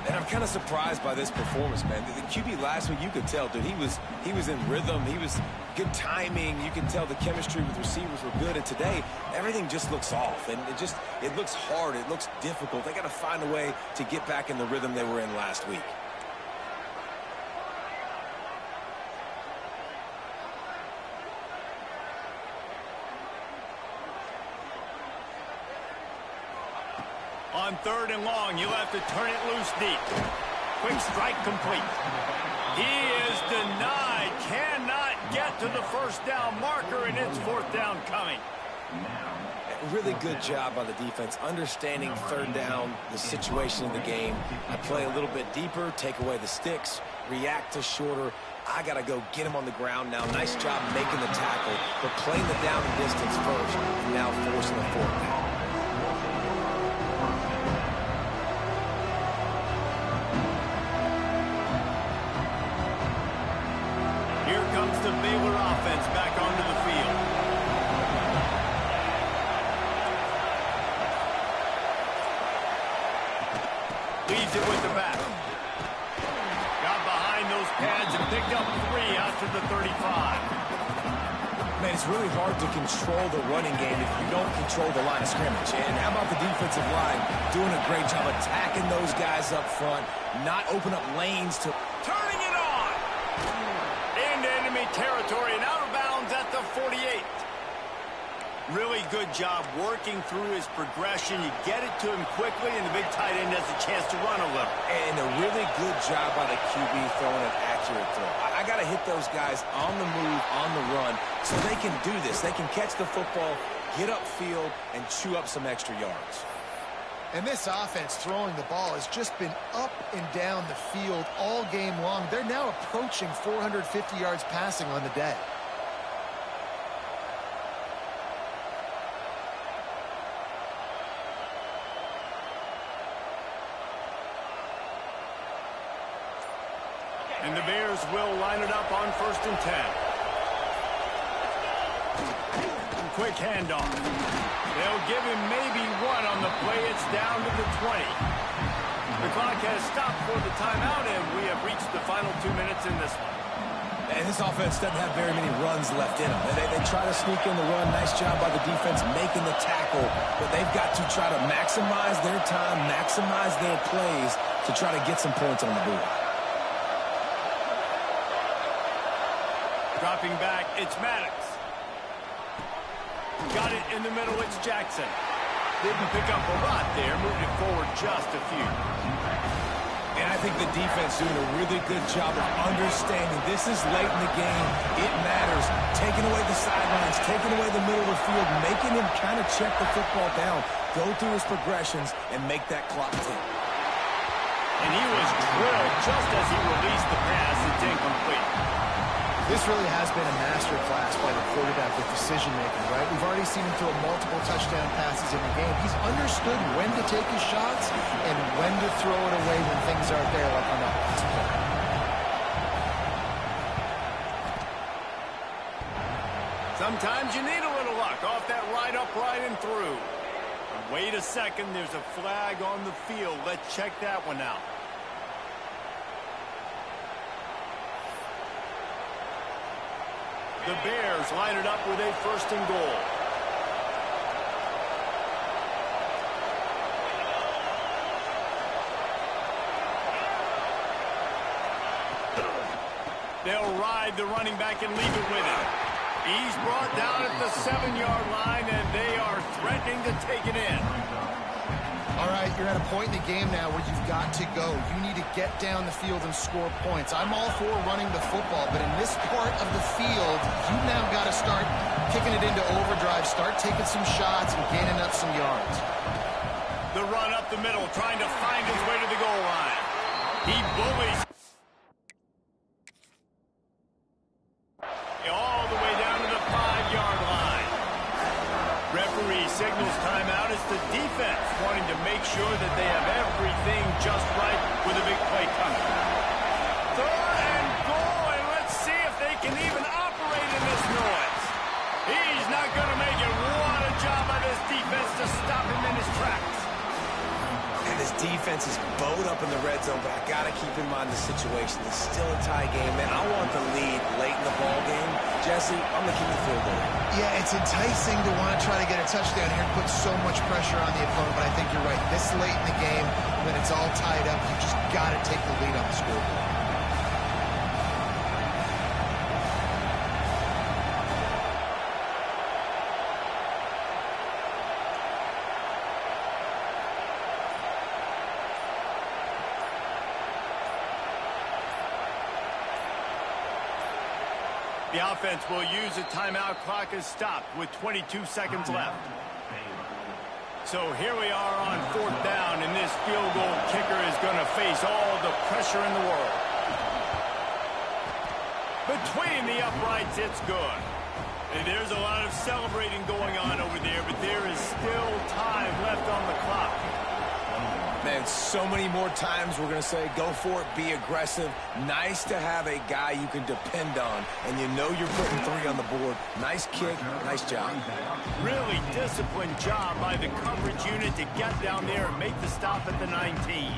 And I'm kind of surprised by this performance, man. The QB last week, you could tell, dude, he was in rhythm. He was good timing. You could tell the chemistry with receivers were good. And today, everything just looks off. And it looks hard. It looks difficult. They got to find a way to get back in the rhythm they were in last week. On 3rd and long, you'll have to turn it loose deep. Quick strike complete. He is denied. Cannot get to the first down marker, and it's 4th down coming. Really good job by the defense, understanding 3rd down, the situation in the game. I play a little bit deeper, take away the sticks, react to shorter. I got to go get him on the ground now. Nice job making the tackle, but playing the down and distance first, and now forcing the 4th down. The Baylor offense back onto the field. Leads it with the back. Got behind those pads and picked up 3 after the 35. Man, it's really hard to control the running game if you don't control the line of scrimmage. And how about the defensive line doing a great job attacking those guys up front, not open up lanes to... Turning it on! Into enemy territory and out of bounds at the 48. Really good job working through his progression. You get it to him quickly, and the big tight end has a chance to run a little. And a really good job by the QB throwing an accurate throw. I got to hit those guys on the move, on the run, so they can do this. They can catch the football, get upfield, and chew up some extra yards. And this offense throwing the ball has just been up and down the field all game long. They're now approaching 450 yards passing on the day. And the Bears will line it up on 1st and 10. Quick handoff. They'll give him maybe 1 on the play. It's down to the 20. The clock has stopped for the timeout, and we have reached the final 2 minutes in this one. And this offense doesn't have very many runs left in them. They try to sneak in the run. Nice job by the defense making the tackle. But they've got to try to maximize their time, maximize their plays to try to get some points on the board. Dropping back, it's Maddox. Got it in the middle, it's Jackson. Didn't pick up a lot there, moved it forward just a few. And I think the defense doing a really good job of understanding this is late in the game. It matters. Taking away the sidelines, taking away the middle of the field, making him kind of check the football down, go through his progressions, and make that clock tick. And he was drilled just as he released the pass. It's incomplete. This really has been a masterclass by the quarterback with decision-making, right? We've already seen him throw multiple touchdown passes in the game. He's understood when to take his shots and when to throw it away when things aren't there, like on that last play. Sometimes you need a little luck off that right upright and through. Wait a second, there's a flag on the field. Let's check that one out. The Bears line it up with a 1st and goal. They'll ride the running back and leave it with him. He's brought down at the 7-yard line, and they are threatening to take it in. All right, you're at a point in the game now where you've got to go. You need to get down the field and score points. I'm all for running the football, but in this part of the field, you now got to start kicking it into overdrive, start taking some shots and gaining up some yards. The run up the middle, trying to find his way to the goal line. He bullies all the way down to the 5-yard line. Referee signals timeout as the defense wanting to make sure that they have everything just right with a big play coming. 3rd and goal, and let's see if they can even operate in this noise. He's not going to make it. What a job by this defense to stop him in his tracks. And this defense is bowed up in the red zone, but I got to keep in mind the situation. It's still a tie game, man. I want the lead late in the ball game. Jesse, I'm going to keep the field goal. Yeah, it's enticing to want to try to get a touchdown here and put so much pressure on the opponent, but I think you're right. This late in the game, when it's all tied up, you just got to take the lead on the scoreboard. The offense will use a timeout. Clock is stopped with 22 seconds left. So here we are on 4th down, and this field goal kicker is going to face all the pressure in the world. Between the uprights, it's good. And there's a lot of celebrating going on over there, but there is still time left on the clock. Man, so many more times we're going to say, go for it, be aggressive. Nice to have a guy you can depend on, and you know you're putting 3 on the board. Nice kick, nice job. Really disciplined job by the coverage unit to get down there and make the stop at the 19.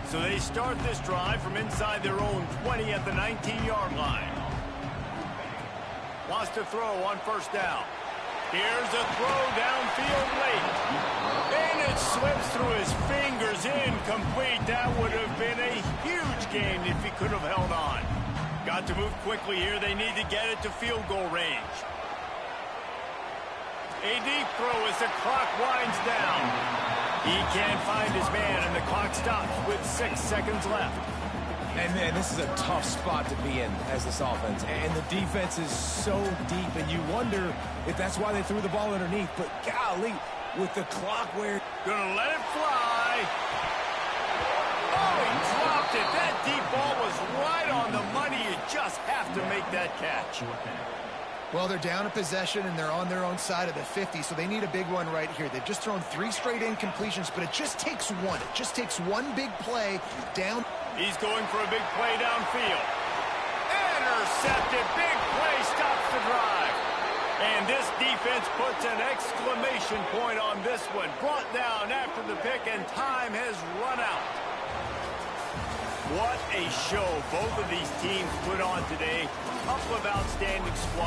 So they start this drive from inside their own 20 at the 19-yard line. Wants to throw on 1st down. Here's a throw downfield late. And it slips through his fingers, incomplete. That would have been a huge gain if he could have held on. Got to move quickly here. They need to get it to field goal range. A deep throw as the clock winds down. He can't find his man, and the clock stops with 6 seconds left. And, man, this is a tough spot to be in as this offense. And the defense is so deep, and you wonder if that's why they threw the ball underneath. But, golly, with the clock where... Gonna let it fly. Oh, he dropped it. That deep ball was right on the money. You just have to make that catch. Well, they're down a possession, and they're on their own side of the 50, so they need a big one right here. They've just thrown 3 straight incompletions, but it just takes one. It just takes one big play down. He's going for a big play downfield. Intercepted. Big play stops the drive. And this defense puts an exclamation point on this one. Brought down after the pick, and time has run out. What a show both of these teams put on today. A couple of outstanding squads.